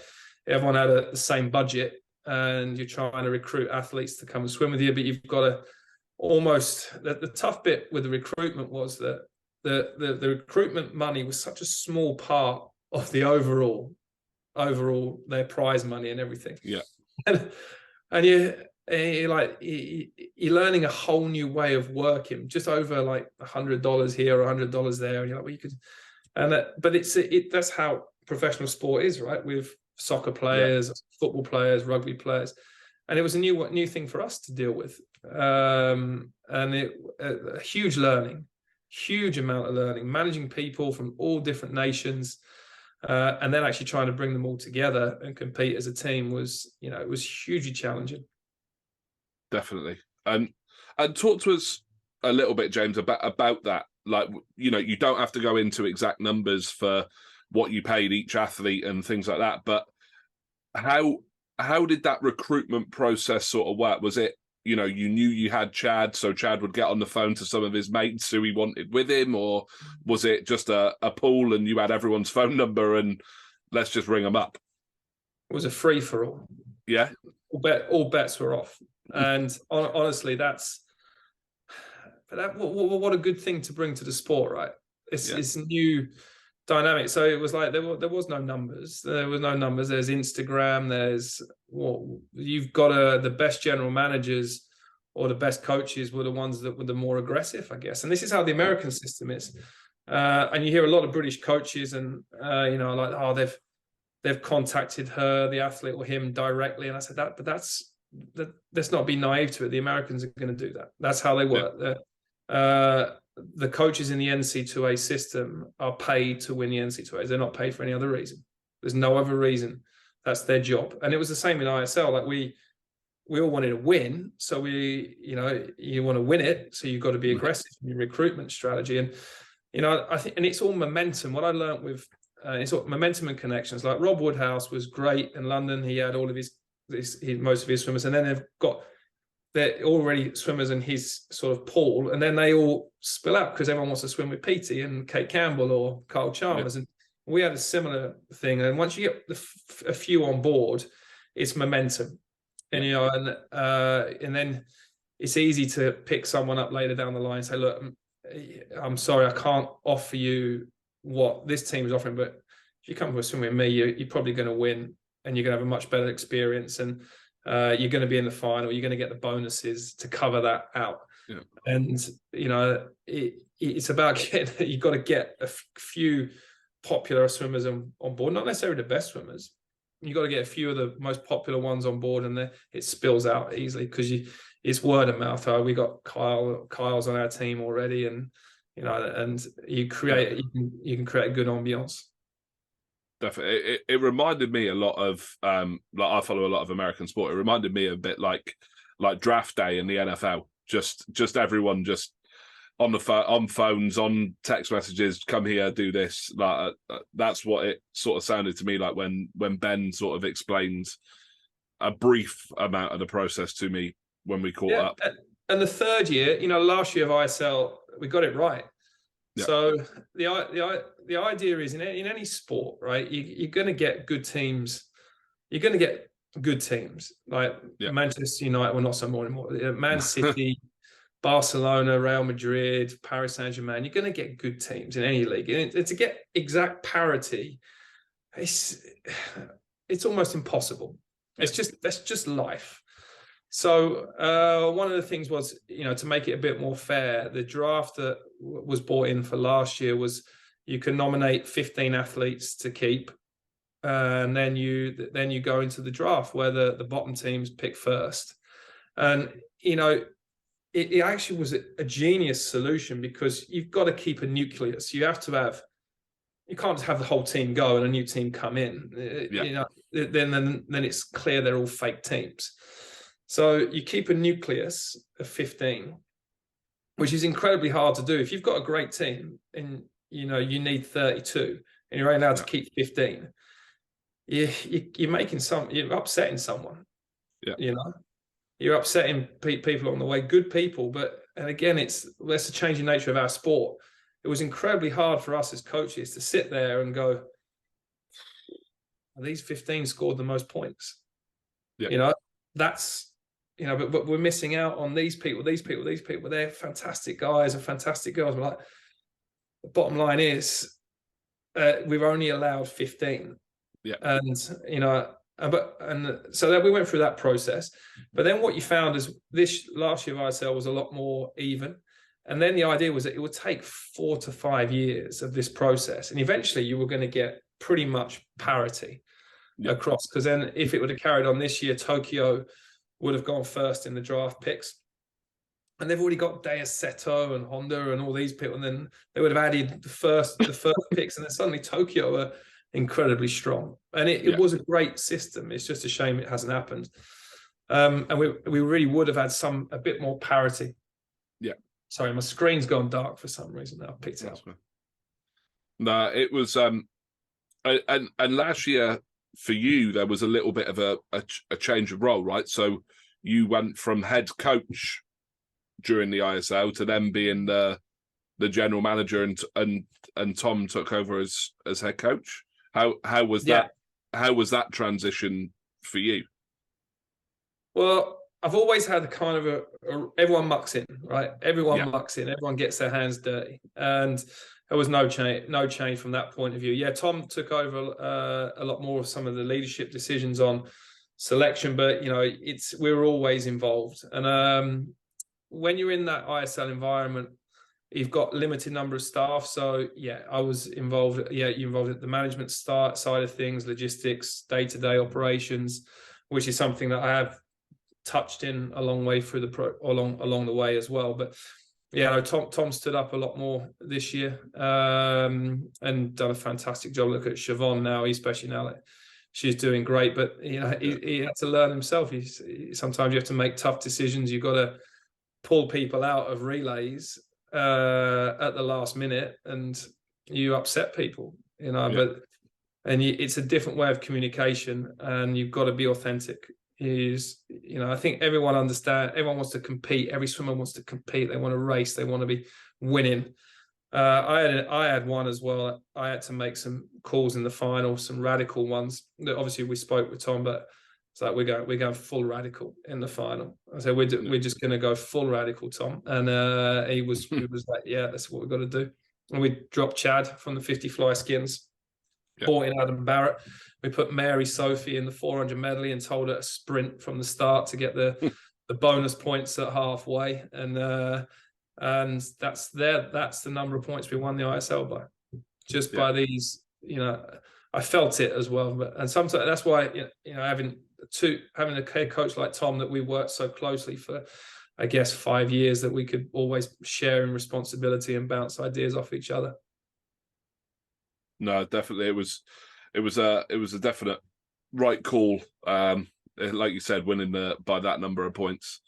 everyone had the same budget, and you're trying to recruit athletes to come and swim with you, but you've got to the tough bit with the recruitment was that the recruitment money was such a small part of the overall their prize money and everything. Yeah, and you're learning a whole new way of working, just over like $100 here or $100 there, and you're like, well, you could, but that's how professional sport is, right? With soccer players, football players, rugby players, and it was a new thing for us to deal with, and a huge amount of learning, managing people from all different nations. And then actually trying to bring them all together and compete as a team was, it was hugely challenging. Definitely. And talk to us a little bit, James, about that. Like, you don't have to go into exact numbers for what you paid each athlete and things like that, but how did that recruitment process sort of work? Was it you know, you knew you had Chad, so Chad would get on the phone to some of his mates who he wanted with him, or was it just a pool and you had everyone's phone number and let's just ring them up? It was a free for all. Yeah, All bets were off, and honestly, what a good thing to bring to the sport, right? It's new dynamic. So it was like there was no numbers. There was no numbers. There's Instagram. There's you've got the best general managers or the best coaches were the ones that were the more aggressive, I guess. And this is how the American system is. And you hear a lot of British coaches, and you know, like, oh, they've contacted her, the athlete, or him directly. And I said but let's not be naive to it. The Americans are going to do that. That's how they work. Yeah. The coaches in the NC2A system are paid to win the NC2As. They're not paid for any other reason. There's no other reason. That's their job. And it was the same in ISL. Like we all wanted to win. So you want to win it. So you've got to be aggressive in your recruitment strategy. And, you know, I think, and it's all momentum. What I learned with, it's all momentum and connections. Like Rob Woodhouse was great in London. He had all of most of his swimmers. And then they're already swimmers in his sort of pool, and then they all spill out because everyone wants to swim with Petey and Kate Campbell or Carl Chalmers. And we had a similar thing. And once you get a few on board, it's momentum, and you know, and then it's easy to pick someone up later down the line and say, look, I'm sorry, I can't offer you what this team is offering, but if you come to a swim with me, you're probably going to win, and you're going to have a much better experience, and you're going to be in the final. You're going to get the bonuses to cover that out. Yeah. And you know, it's about getting. You've got to get a few popular swimmers on board, not necessarily the best swimmers. You've got to get a few of the most popular ones on board, and it spills out easily because it's word of mouth. We got Kyle's on our team already, and you know, and you can create a good ambiance. Definitely. It reminded me a lot of like I follow a lot of American sport. It reminded me a bit like draft day in the NFL. Just everyone just on phones, on text messages, come here, do this. Like that's what it sort of sounded to me like when Ben sort of explained a brief amount of the process to me when we caught up. And the third year, you know, last year of ISL, we got it right. Yeah. So the idea is in any sport, right? You're going to get good teams. You're going to get good teams like Manchester United. Well, not so more anymore. Man City, Barcelona, Real Madrid, Paris Saint-Germain. You're going to get good teams in any league. And to get exact parity, it's almost impossible. That's just life. So one of the things was, you know, to make it a bit more fair, the draft that was brought in for last year was you can nominate 15 athletes to keep, and then you go into the draft where the bottom teams pick first. And, you know, it actually was a genius solution because you've got to keep a nucleus. You can't have the whole team go and a new team come in. You know, then it's clear they're all fake teams. So you keep a nucleus of 15, which is incredibly hard to do. If you've got a great team and, you know, you need 32 and you're only allowed to keep 15, you're upsetting someone. Yeah. You know, you're upsetting people on the way, good people. And again, that's the changing nature of our sport. It was incredibly hard for us as coaches to sit there and go, these 15 scored the most points. Yeah. You know, you know, but we're missing out on these people. They're fantastic guys and fantastic girls. We're like, the bottom line is we've only allowed 15. Yeah. And, you know, and so that we went through that process. But then what you found is this last year of ISL was a lot more even. And then the idea was that it would take 4 to 5 years of this process. And eventually you were going to get pretty much parity across. Because then if it would have carried on this year, Tokyo would have gone first in the draft picks. And they've already got Dea Seto and Honda and all these people. And then they would have added the first picks. And then suddenly Tokyo are incredibly strong. And it was a great system. It's just a shame it hasn't happened. And we really would have had a bit more parity. Yeah. Sorry, my screen's gone dark for some reason. I picked it up. No, it was and last year for you there was a little bit of a change of role, right? So you went from head coach during the ISL to then being the general manager, and Tom took over as head coach. How was that? How was that transition for you? Well, I've always had kind of everyone mucks in, right? Everyone mucks in. Everyone gets their hands dirty, and there was no change from that point of view. Yeah, Tom took over a lot more of some of the leadership decisions on selection, but we were always involved. And when you're in that ISL environment, you've got limited number of staff. So I was involved. Yeah, you're involved at the management side of things, logistics, day-to-day operations, which is something that I have touched in a long way through along the way as well. But Tom stood up a lot more this year, and done a fantastic job. Look at Siobhan now, especially now that she's doing great. But he had to learn himself. Sometimes you have to make tough decisions. You've got to pull people out of relays at the last minute, and you upset people. It's a different way of communication, and you've got to be authentic. I think everyone understands. Everyone wants to compete. Every swimmer wants to compete. They want to race. They want to be winning. I had one as well. I had to make some calls in the final, some radical ones. Obviously, we spoke with Tom, but it's like we're going full radical in the final. I said we're just going to go full radical, Tom, and he was like, yeah, that's what we've got to do. And we dropped Chad from the 50 fly skins, brought in Adam Barrett. We put Mary Sophie in the 400 medley and told her to sprint from the start to get the bonus points at halfway. And that's the number of points we won the ISL by, just by these. I felt it as well. And sometimes that's why having a head coach like Tom that we worked so closely for, I guess, 5 years, that we could always share in responsibility and bounce ideas off each other. No, definitely, it was a definite right call. Like you said, winning by that number of points.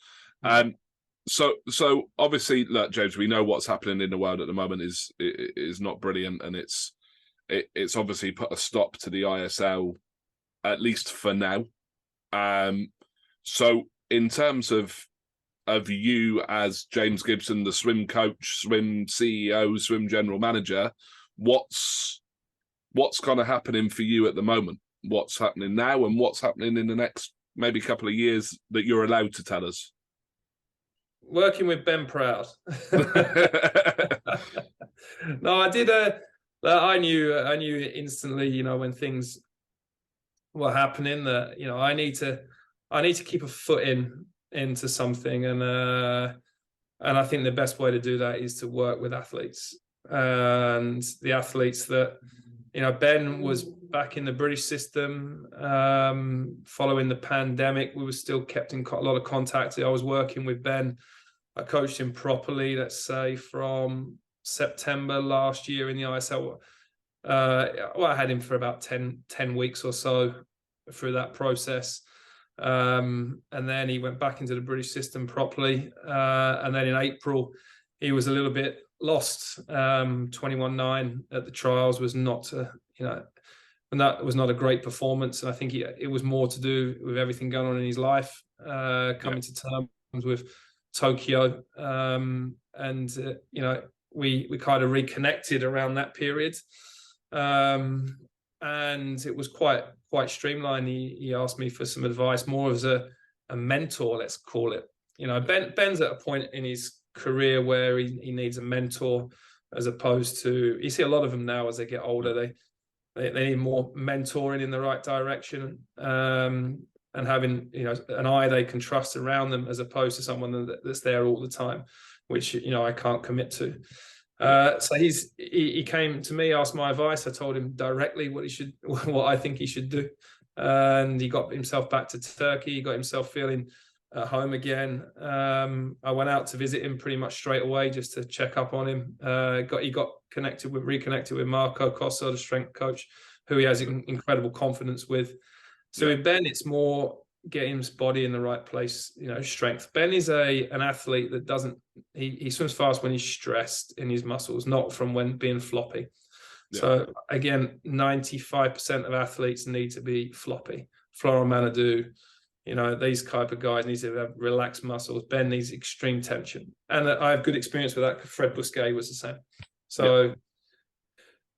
So obviously, look, James, we know what's happening in the world at the moment is not brilliant, and it's obviously put a stop to the ISL, at least for now. So in terms of you as James Gibson, the swim coach, swim CEO, swim general manager, what's kind of happening for you at the moment? What's happening now, and what's happening in the next maybe couple of years that you're allowed to tell us? Working with Ben Proud. No, I did. I knew instantly, when things were happening, that I need to keep a foot into something, and I think the best way to do that is to work with athletes, and the athletes that Ben was back in the British system following the pandemic. We were still kept in a lot of contact. I was working with Ben. I coached him properly, let's say, from September last year in the ISL. I had him for about 10 weeks or so through that process. And then he went back into the British system properly. And then in April, he was a little bit lost. 21.9 at the trials was not, and that was not a great performance. And I think it was more to do with everything going on in his life, coming to terms with Tokyo. We kind of reconnected around that period. And it was quite streamlined. He asked me for some advice, more as a mentor, let's call it. Ben's at a point in his career where he needs a mentor, as opposed to, you see a lot of them now as they get older, they need more mentoring in the right direction, and having an eye they can trust around them, as opposed to someone that's there all the time, which I can't commit to. So he came to me, asked my advice. I told him directly what I think he should do, and he got himself back to Turkey. He got himself feeling at home again. I went out to visit him pretty much straight away just to check up on him. He got reconnected with Marco Cosso, the strength coach, who he has incredible confidence with. So with Ben, it's more getting his body in the right place, strength. Ben is an athlete that doesn't, he swims fast when he's stressed in his muscles, not from when being floppy. Yeah. So again, 95% of athletes need to be floppy. Florent Manodou, these type of guys need to have relaxed muscles. Ben needs extreme tension. And I have good experience with that because Fred Busquet was the same. So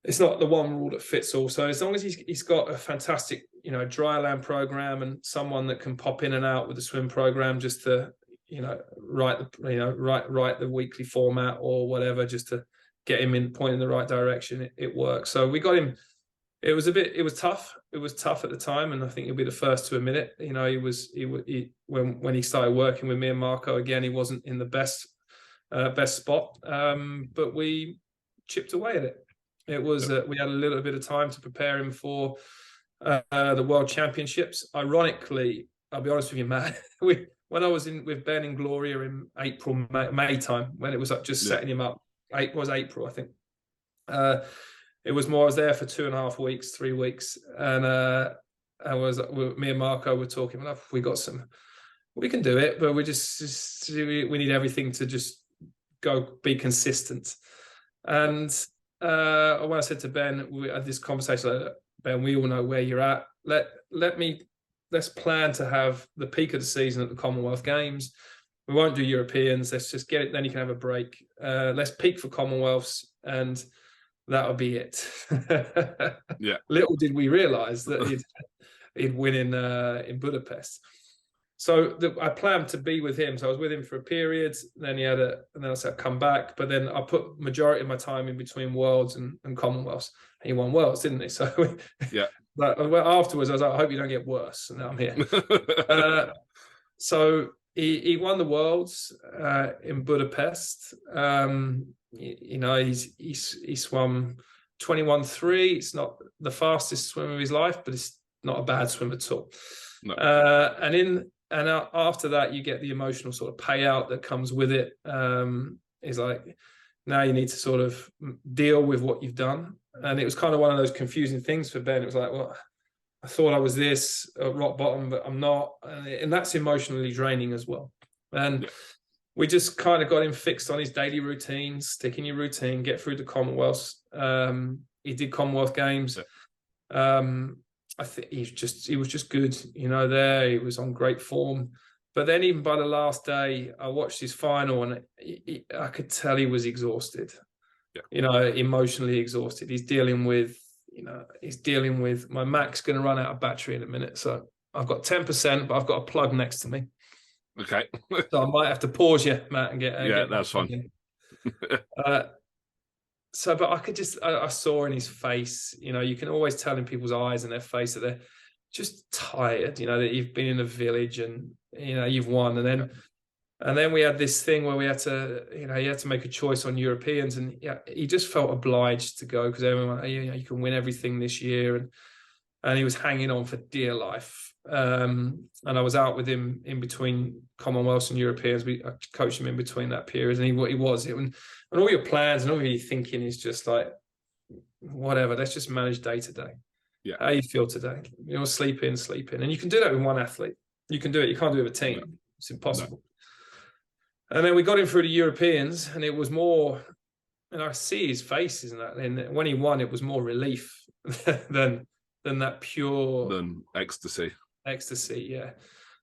it's not the one rule that fits all. So as long as he's got a fantastic, dry land program and someone that can pop in and out with the swim program just to, write the weekly format or whatever, just to get him point in the right direction, it works. So we got him. It was tough. It was tough at the time, and I think he'll be the first to admit it. When he started working with me and Marco again, he wasn't in the best spot, but we chipped away at it. It was we had a little bit of time to prepare him for the World Championships. Ironically, I'll be honest with you, Matt, when I was with Ben and Gloria in April, May time, when it was just setting him up, April, I think. It was more, I was there for 2.5 weeks, 3 weeks. And me and Marco were talking, we can do it, but we we need everything to just be consistent. And when I said to Ben, we had this conversation, like, Ben, we all know where you're at. Let's plan to have the peak of the season at the Commonwealth Games. We won't do Europeans. Let's just get it. Then you can have a break. Let's peak for Commonwealths, and that'll be it. Little did we realize that he'd win in Budapest. So I planned to be with him. So I was with him for a period. Then and then I said I'd come back. But then I put majority of my time in between Worlds and Commonwealths. And he won Worlds, didn't he? So but afterwards, I was like, I hope you don't get worse. And now I'm here. So he won the Worlds in Budapest. He swam 21.3. It's not the fastest swim of his life, but it's not a bad swim at all. No. And after that, you get the emotional sort of payout that comes with it. It's like, now you need to sort of deal with what you've done. And it was kind of one of those confusing things for Ben. It was like, well, I thought I was this at rock bottom, but I'm not. And that's emotionally draining as well. And we just kind of got him fixed on his daily routine, stick in your routine, get through the Commonwealths. He did Commonwealth Games. I think he was just good, there. He was on great form. But then even by the last day, I watched his final and I could tell he was exhausted, emotionally exhausted. He's dealing with my Mac's going to run out of battery in a minute. So I've got 10%, but I've got a plug next to me. Okay. So I might have to pause you, Matt, and get that's fine. But I saw in his face, you can always tell in people's eyes and their face that they're just tired, that you've been in a village and, you've won. And then we had this thing where we had to, he had to make a choice on Europeans, and he just felt obliged to go because everyone, you can win everything this year. And he was hanging on for dear life. And I was out with him in between Commonwealths and Europeans. I coached him in between that period, and he was it. And all your plans and all your thinking is just like, whatever, let's just manage day to day. Yeah. How you feel today. Sleep in. And you can do that with one athlete. You can do it. You can't do it with a team. No. It's impossible. No. And then we got him through the Europeans, and it was more, and I see his face, isn't that? And when he won, it was more relief than that pure... Than ecstasy. Ecstasy, yeah.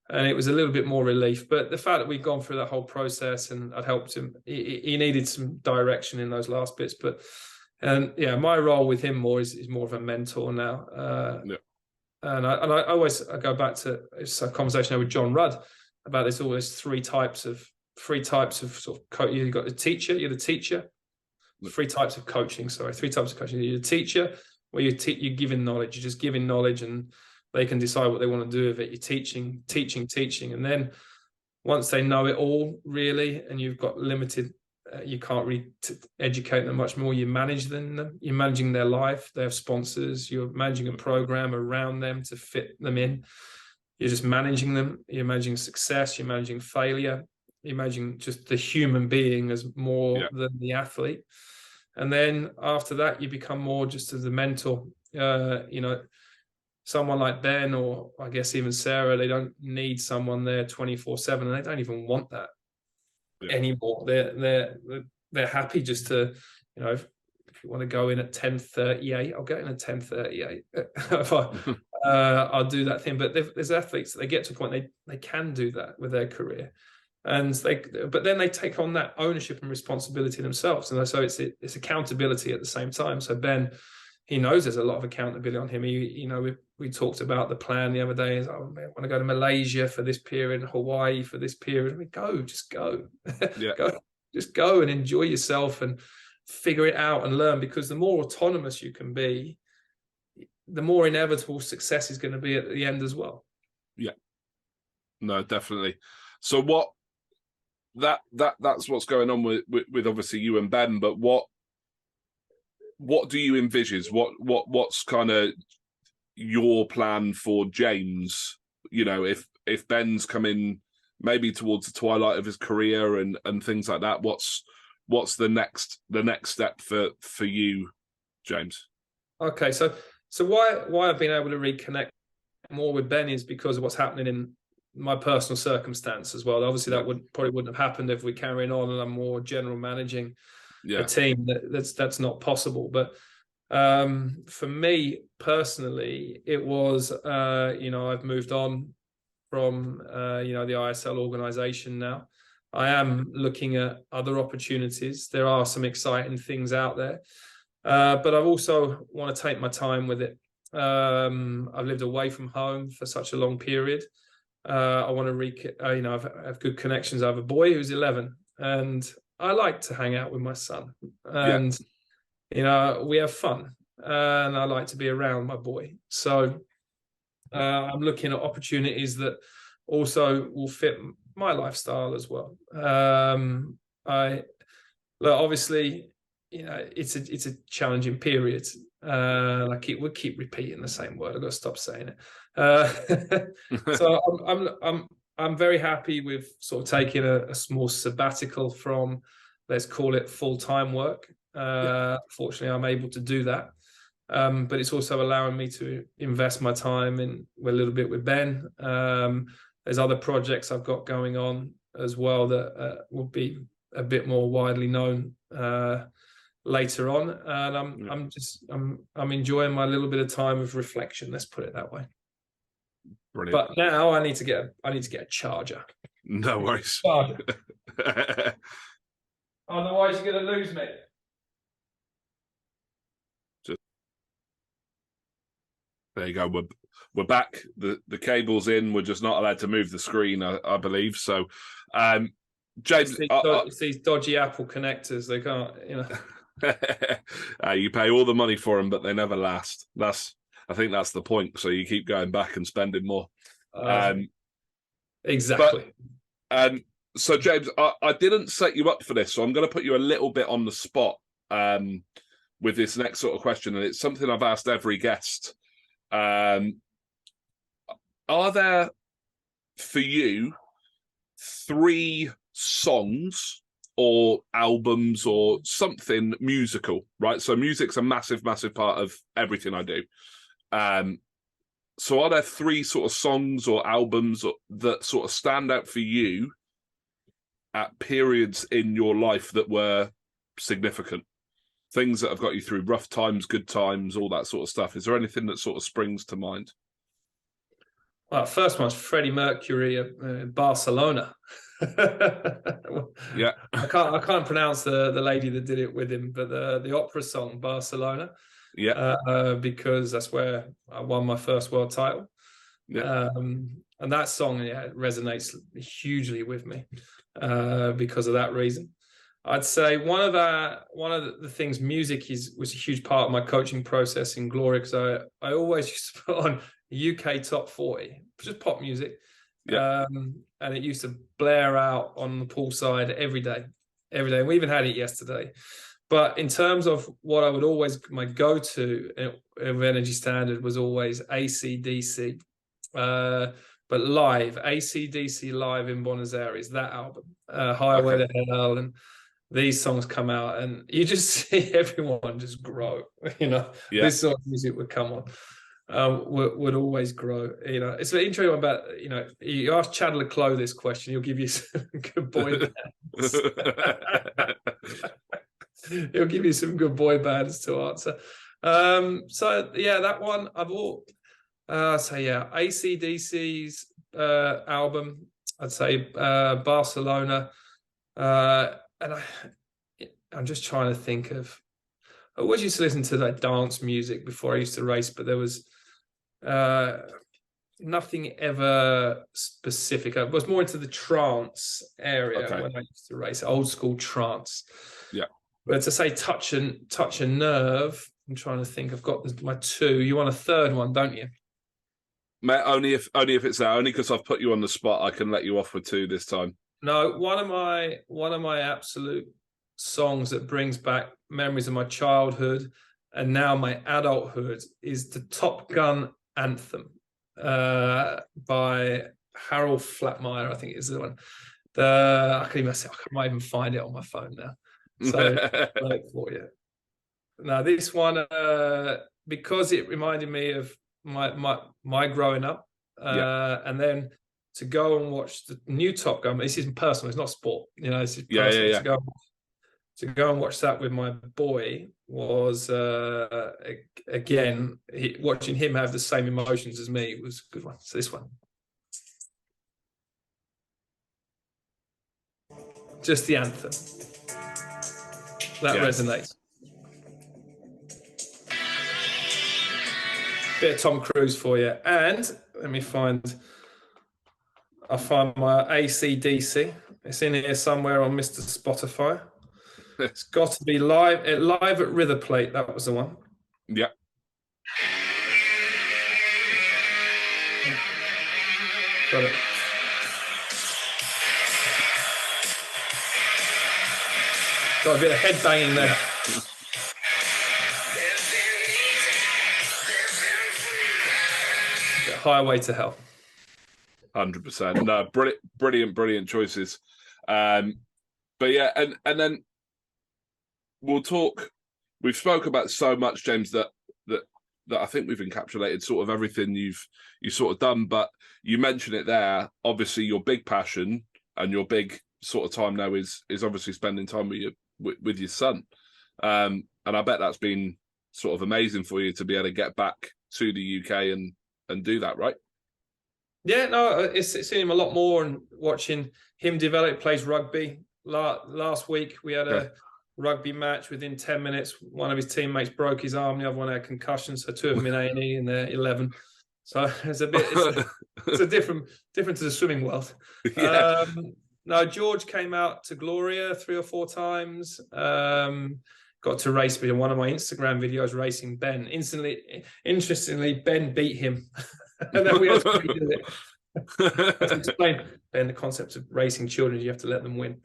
And it was a little bit more relief. But the fact that we'd gone through that whole process and I'd helped him, he needed some direction in those last bits. But, my role with him is more of a mentor now. And I always go back to a conversation I had with John Rudd about this, all these three types of sort of coach. You've got the teacher, you're the teacher. 3 types of coaching, 3 types of coaching. You're the teacher, where you're giving knowledge. You're just giving knowledge and they can decide what they want to do with it. You're teaching. And then once they know it all, really, and you've got limited, you can't really educate them much more. You manage them. You're managing their life. They have sponsors. You're managing a program around them to fit them in. You're just managing them. You're managing success. You're managing failure. You're managing just the human being as more than the athlete. And then after that, you become more just as a mentor. Someone like Ben, or I guess even Sarah, they don't need someone there 24/7, and they don't even want that anymore. They're happy just to, if you want to go in at 10:38, I'll get in at 10:38. I'll do that thing. But there's athletes, they get to a point they can do that with their career, but then they take on that ownership and responsibility themselves, and so it's accountability at the same time. So Ben, he knows there's a lot of accountability on him. We talked about the plan the other day. Is, oh man, I want to go to Malaysia for this period, Hawaii for this period. Just go, just go and enjoy yourself and figure it out and learn. Because the more autonomous you can be, the more inevitable success is going to be at the end as well. Yeah, no, definitely. So that's what's going on with obviously you and Ben. But what do you envisage? What's kind of your plan for James? If Ben's coming maybe towards the twilight of his career and things like that, what's the next step for you, James? Okay, so why I've been able to reconnect more with Ben is because of what's happening in my personal circumstance as well. Obviously, that probably wouldn't have happened if we're carrying on and I'm more general managing a team. That's not possible. But for me personally, it was I've moved on from the ISL organization now. I am looking at other opportunities. There are some exciting things out there, but I also want to take my time with it. I've lived away from home for such a long period. I want to I have good connections. I have a boy who's 11, and I like to hang out with my son, and we have fun, and I like to be around my boy. So I'm looking at opportunities that also will fit my lifestyle as well. Obviously, it's a challenging period. We'll keep repeating the same word. I've got to stop saying it. So I'm very happy with sort of taking a small sabbatical from, let's call it, full-time work. Fortunately, I'm able to do that. But it's also allowing me to invest my time a little bit with Ben. There's other projects I've got going on as well that will be a bit more widely known later on, and I'm enjoying my little bit of time of reflection. Let's put it that way. Brilliant. But now I need to get a charger. No worries. Charger. Otherwise, you're going to lose me. There you go. We're back. The cable's in. We're just not allowed to move the screen, I believe. So, James, it's these dodgy Apple connectors. They can't, you pay all the money for them, but they never last. I think that's the point. So you keep going back and spending more. Exactly. So James, I didn't set you up for this, so I'm going to put you a little bit on the spot with this next sort of question, and it's something I've asked every guest. Are there, for you, 3 songs or albums or something musical, right? So music's a massive, massive part of everything I do. So are there 3 sort of songs or albums that sort of stand out for you at periods in your life that were significant? Things that have got you through rough times, good times, all that sort of stuff. Is there anything that sort of springs to mind? Well, first one's Freddie Mercury at Barcelona. Yeah, I can't pronounce the lady that did it with him, but the opera song Barcelona. Yeah, because that's where I won my first world title. Yeah, and that song resonates hugely with me because of that reason. I'd say one of the things, music was a huge part of my coaching process in Glory, because I always used to put on UK top 40, just pop music. Yeah. And it used to blare out on the poolside every day. And we even had it yesterday. But in terms of what I would always, my go-to of Energy Standard was always AC/DC. But live, AC/DC live in Buenos Aires, that album, Highway to Hell, and these songs come out, and you just see everyone just grow. This sort of music would come on, would always grow. It's an interesting one about, you ask Chandler Clough this question, he'll give you some good boy bands. He'll give you some good boy bands to answer. So yeah, that one So yeah, AC/DC's album. I'd say Barcelona, and I'm just trying to think of. I always used to listen to that dance music before I used to race, but there was nothing ever specific. I was more into the trance area when I used to race, old school trance. Yeah. But to say touch a nerve, I'm trying to think. I've got my two. You want a third one, don't you? Mate, only if it's there. Only because I've put you on the spot, I can let you off with two this time. No, one of my absolute songs that brings back memories of my childhood and now my adulthood is the Top Gun anthem by Harold Flatmeyer, I think is the one. I might even find it on my phone now. So for you. Now this one, because it reminded me of my growing up, and then to go and watch the new Top Gun. This isn't personal; it's not sport. This is personal. To go and watch that with my boy was again watching him have the same emotions as me. It was a good one. So this one, just the anthem that resonates. Bit of Tom Cruise for you, and let me I'll find my AC/DC. It's in here somewhere on Mr. Spotify. It's got to be live at River Plate. That was the one. Yeah. Got it. Got a bit of head banging there. Highway to Hell. 100%. No, brilliant choices. But yeah, and then we'll talk. We've spoke about so much, James, that I think we've encapsulated sort of everything you've sort of done. But you mentioned it there. Obviously, your big passion and your big sort of time now is obviously spending time with your son. And I bet that's been sort of amazing for you to be able to get back to the UK and do that, right? Yeah, no, it's seen him a lot more and watching him develop. Plays rugby. Last week we had a rugby match. Within 10 minutes, one of his teammates broke his arm. The other one had concussion. So two of them in A&E, and they're 11. So it's a different to the swimming world. Yeah. No, George came out to Gloria 3 or 4 times. Got to race with one of my Instagram videos racing Ben. Interestingly, Ben beat him. And then we had to redo it. To explain Ben the concept of racing children, you have to let them win.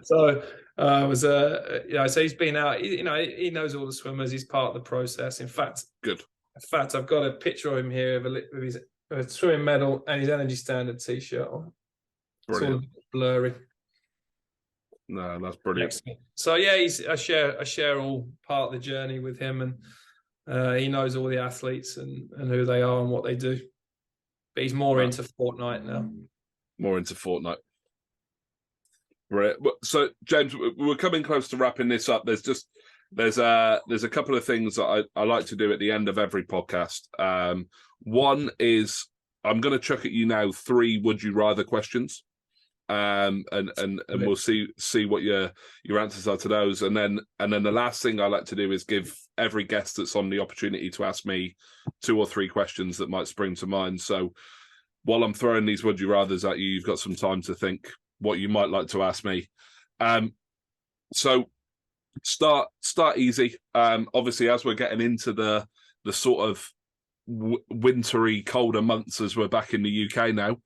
So so he's been out. He knows all the swimmers. He's part of the process. In fact, I've got a picture of him here with his swimming medal and his Energy Standard T-shirt on. Brilliant. It's all blurry. No, that's brilliant. So yeah, I share all part of the journey with him, and he knows all the athletes and who they are and what they do. But he's more into Fortnite now. More into Fortnite. Right. So James, we're coming close to wrapping this up. There's a couple of things that I like to do at the end of every podcast. One is I'm going to chuck at you now 3 would you rather questions. And we'll see what your answers are to those, and then the last thing I like to do is give every guest that's on the opportunity to ask me 2 or 3 questions that might spring to mind. So while I'm throwing these would you rathers at you, you've got some time to think what you might like to ask me. So start easy. Obviously, as we're getting into the sort of wintry, colder months as we're back in the UK now.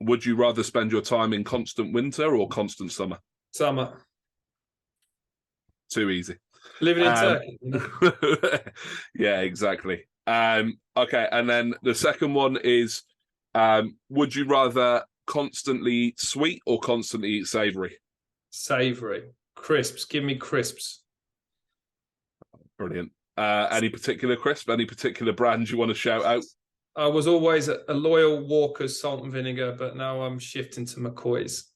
Would you rather spend your time in constant winter or constant summer? Summer. Too easy. Living in Turkey. Yeah, exactly. Okay, and then the second one is, would you rather constantly eat sweet or constantly eat savoury? Savoury. Crisps. Give me crisps. Brilliant. Any particular crisp? Any particular brand you want to shout out? I was always a loyal Walker's salt and vinegar, but now I'm shifting to McCoy's.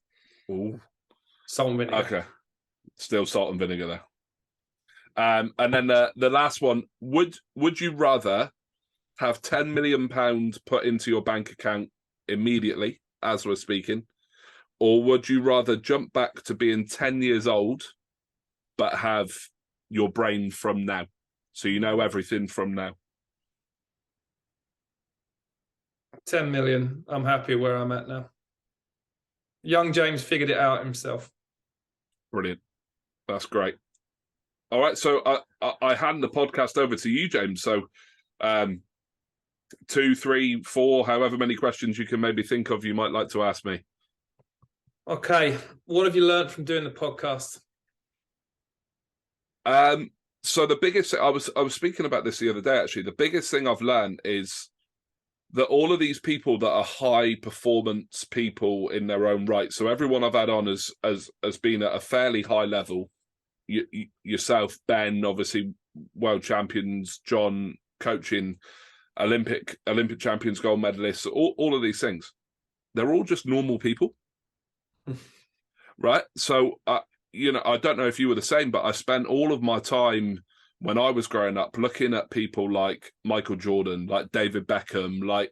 Ooh. Salt and vinegar. Okay. Still salt and vinegar there. And then the last one, would you rather have £10 million put into your bank account immediately, as we're speaking, or would you rather jump back to being 10 years old, but have your brain from now? So you know everything from now. 10 million. I'm happy where I'm at now. Young James figured it out himself. Brilliant. That's great. All right. So I hand the podcast over to you, James. So 2, 3, 4, however many questions you can maybe think of, you might like to ask me. Okay. What have you learned from doing the podcast? So the biggest, I was speaking about this the other day, actually. The biggest thing I've learned is that all of these people that are high performance people in their own right. So everyone I've had on has been at a fairly high level. Yourself, Ben, obviously world champions, John, coaching, Olympic champions, gold medalists, all of these things. They're all just normal people. Right? So, I don't know if you were the same, but I spent all of my time when I was growing up looking at people like Michael Jordan, like David Beckham, like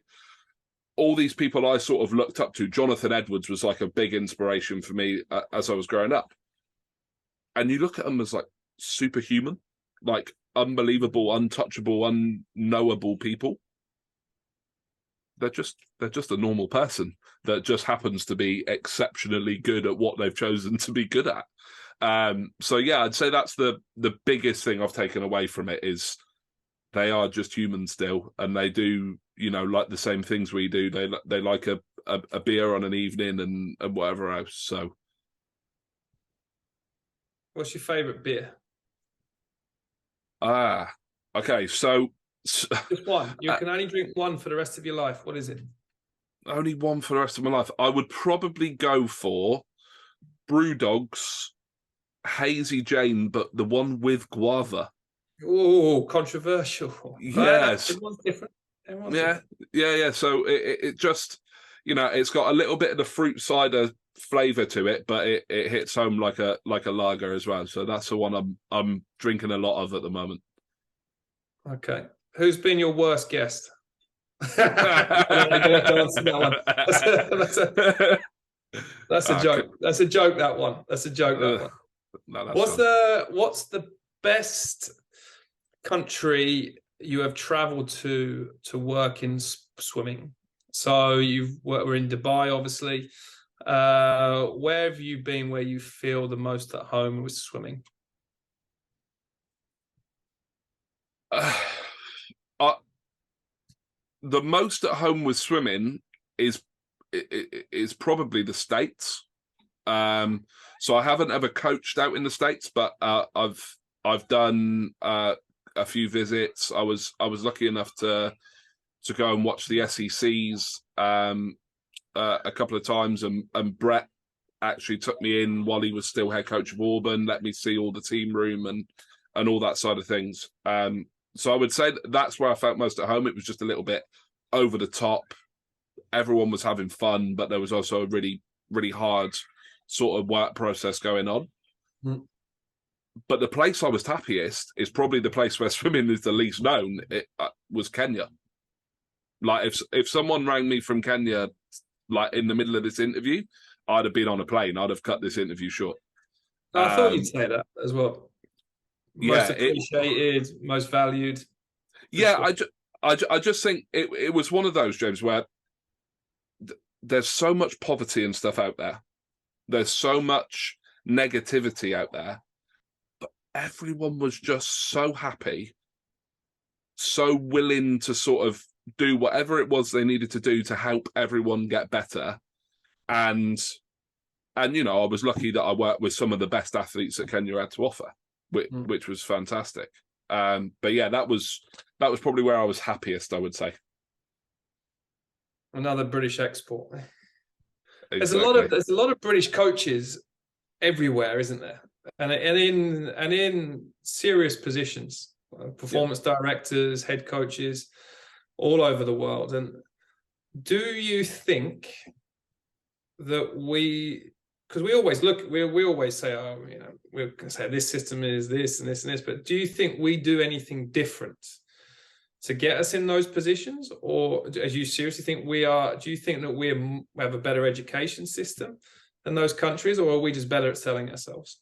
all these people I sort of looked up to. Jonathan Edwards was like a big inspiration for me as I was growing up. And you look at them as like superhuman, like unbelievable, untouchable, unknowable people. They're just a normal person that just happens to be exceptionally good at what they've chosen to be good at. So yeah, I'd say that's the biggest thing I've taken away from it is they are just human still, and they do, like the same things we do. They like a beer on an evening and whatever else. So, what's your favourite beer? Okay, so just one. You can only drink one for the rest of your life. What is it? Only one for the rest of my life. I would probably go for Brewdog's Hazy Jane, but the one with guava. Controversial. Yes. Everyone's different. Yeah. So it just, it's got a little bit of the fruit cider flavour to it, but it hits home like a lager as well. So that's the one I'm drinking a lot of at the moment. Okay. Who's been your worst guest? That's a joke. That's a joke, that one. That's a joke, that one. No, What's the best country you have travelled to work in swimming? So we're in Dubai, obviously. Where have you been where you feel the most at home with swimming? The most at home with swimming is probably the States. So I haven't ever coached out in the States, but I've done a few visits. I was lucky enough to go and watch the SECs a couple of times, and Brett actually took me in while he was still head coach of Auburn, let me see all the team room and all that side of things. So I would say that's where I felt most at home. It was just a little bit over the top. Everyone was having fun, but there was also a really, really hard sort of work process going on. Mm. But the place I was happiest is probably the place where swimming is the least known. It was Kenya. Like if someone rang me from Kenya, like in the middle of this interview, I'd have been on a plane. I'd have cut this interview short. I thought you'd say that as well. Most appreciated, most valued. Yeah, sure. I just think it was one of those, James, where there's so much poverty and stuff out there. There's so much negativity out there. But everyone was just so happy, so willing to sort of do whatever it was they needed to do to help everyone get better. And I was lucky that I worked with some of the best athletes that Kenya had to offer, which was fantastic. But yeah, that was probably where I was happiest, I would say. Another British export. Exactly. There's a lot of British coaches everywhere, isn't there? And in serious positions, performance directors, head coaches, all over the world. And do you think that we because we always look, we always say, oh, you know, we're going to say this system is this and this and this, but do you think we do anything different to get us in those positions? Or as you seriously think do you think that we have a better education system than those countries, or are we just better at selling ourselves?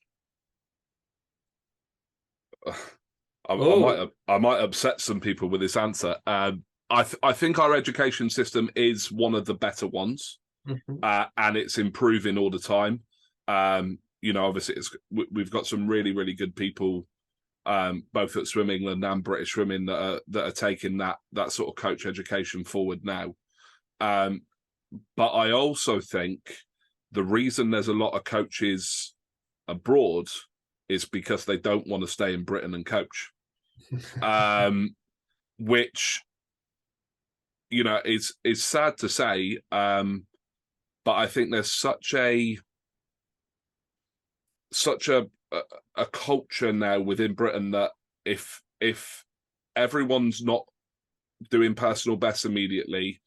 I might upset some people with this answer. I think our education system is one of the better ones, and it's improving all the time. You know, obviously, we've got some really, really good people, both at Swim England and British Swimming, that are taking that sort of coach education forward now. But I also think the reason there's a lot of coaches abroad is because they don't want to stay in Britain and coach, which, you know, is sad to say. But I think there's such a culture now within Britain that if everyone's not doing personal best immediately,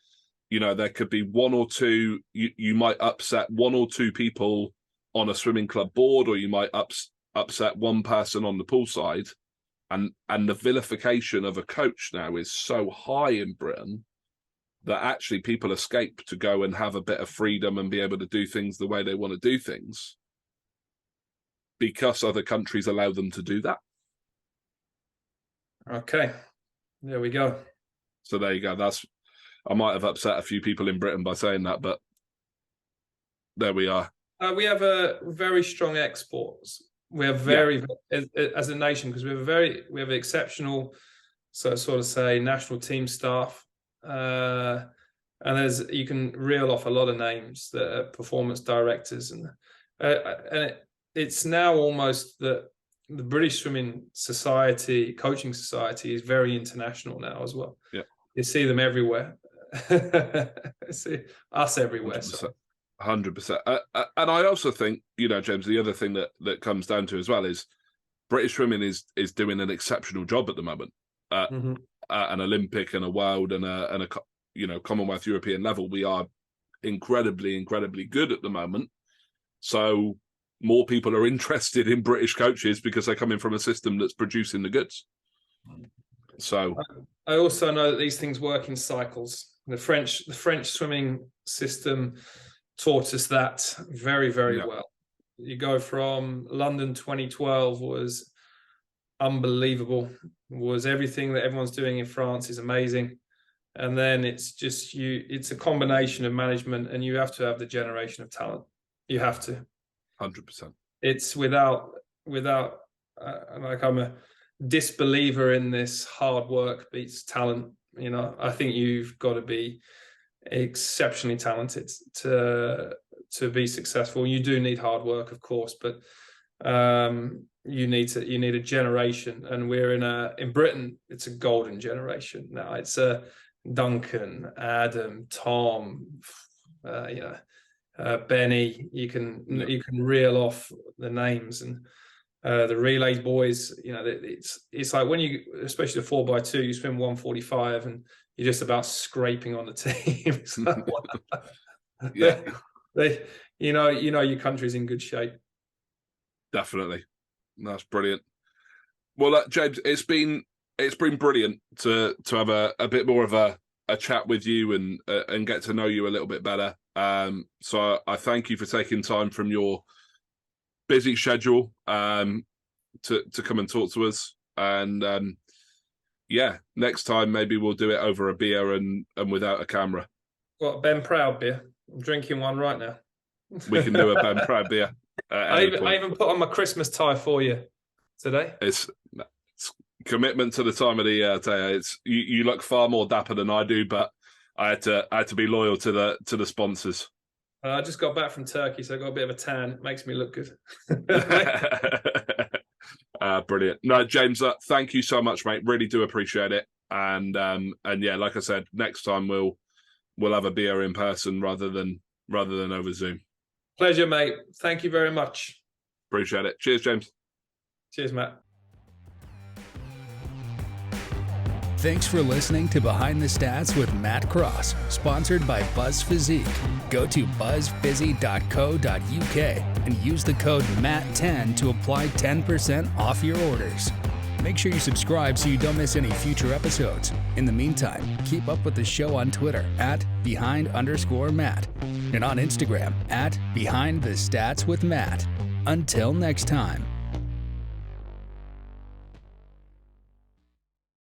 you know, there could be one or two, you might upset one or two people on a swimming club board, or you might upset one person on the poolside, and the vilification of a coach now is so high in Britain that actually people escape to go and have a bit of freedom and be able to do things the way they want to do things, because other countries allow them to do that. Okay, there we go. So there you go. I might have upset a few people in Britain by saying that, but there we are. We have a very strong exports. We have as a nation, because we have exceptional, so sort of say, national team staff, and you can reel off a lot of names that are performance directors, and it's now almost that the British Swimming Society, Coaching Society, is very international now as well. Yeah, you see them everywhere. See us everywhere. 100%. And I also think, you know, James, the other thing that comes down to as well is British swimming is doing an exceptional job at the moment. At an Olympic and a world and a you know, Commonwealth European level, we are incredibly, incredibly good at the moment. So more people are interested in British coaches because they're coming from a system that's producing the goods. So I also know that these things work in cycles. The French swimming system taught us that very, very well. You go from London 2012 was unbelievable, was everything that everyone's doing in France is amazing. And then it's a combination of management, and you have to have the generation of talent. You have to. 100%. It's without like, I'm a disbeliever in this hard work beats talent. You know, I think you've got to be exceptionally talented to be successful. You do need hard work, of course, but you need a generation, and we're in Britain, it's a golden generation now. It's Duncan, Adam, Tom, Benny. You can reel off the names, and the relays boys. You know, it's like when you, especially the 4x2, you swim 1:45 and you're just about scraping on the team. You know your country's in good shape. Definitely, that's brilliant. Well, James, it's been brilliant to have a bit more of a chat with you and get to know you a little bit better. So I thank you for taking time from your busy schedule to come and talk to us. And next time maybe we'll do it over a beer and without a camera. What, Ben Proud beer? I'm drinking one right now. We can do a Ben Proud beer. I even put on my Christmas tie for you today. It's commitment to the time of the year. I tell you, you look far more dapper than I do, but I had to be loyal to the sponsors. I just got back from Turkey, so I got a bit of a tan. It makes me look good. Brilliant. No, James, thank you so much, mate. Really do appreciate it. And yeah, like I said, next time we'll have a beer in person rather than over Zoom. Pleasure, mate. Thank you very much. Appreciate it. Cheers, James. Cheers, Matt. Thanks for listening to Behind the Stats with Matt Cross, sponsored by Buzz Physique. Go to buzzphysi.co.uk and use the code MATT10 to apply 10% off your orders. Make sure you subscribe so you don't miss any future episodes. In the meantime, keep up with the show on Twitter at @behind_Matt and on Instagram at @BehindTheStatsWithMatt. Until next time.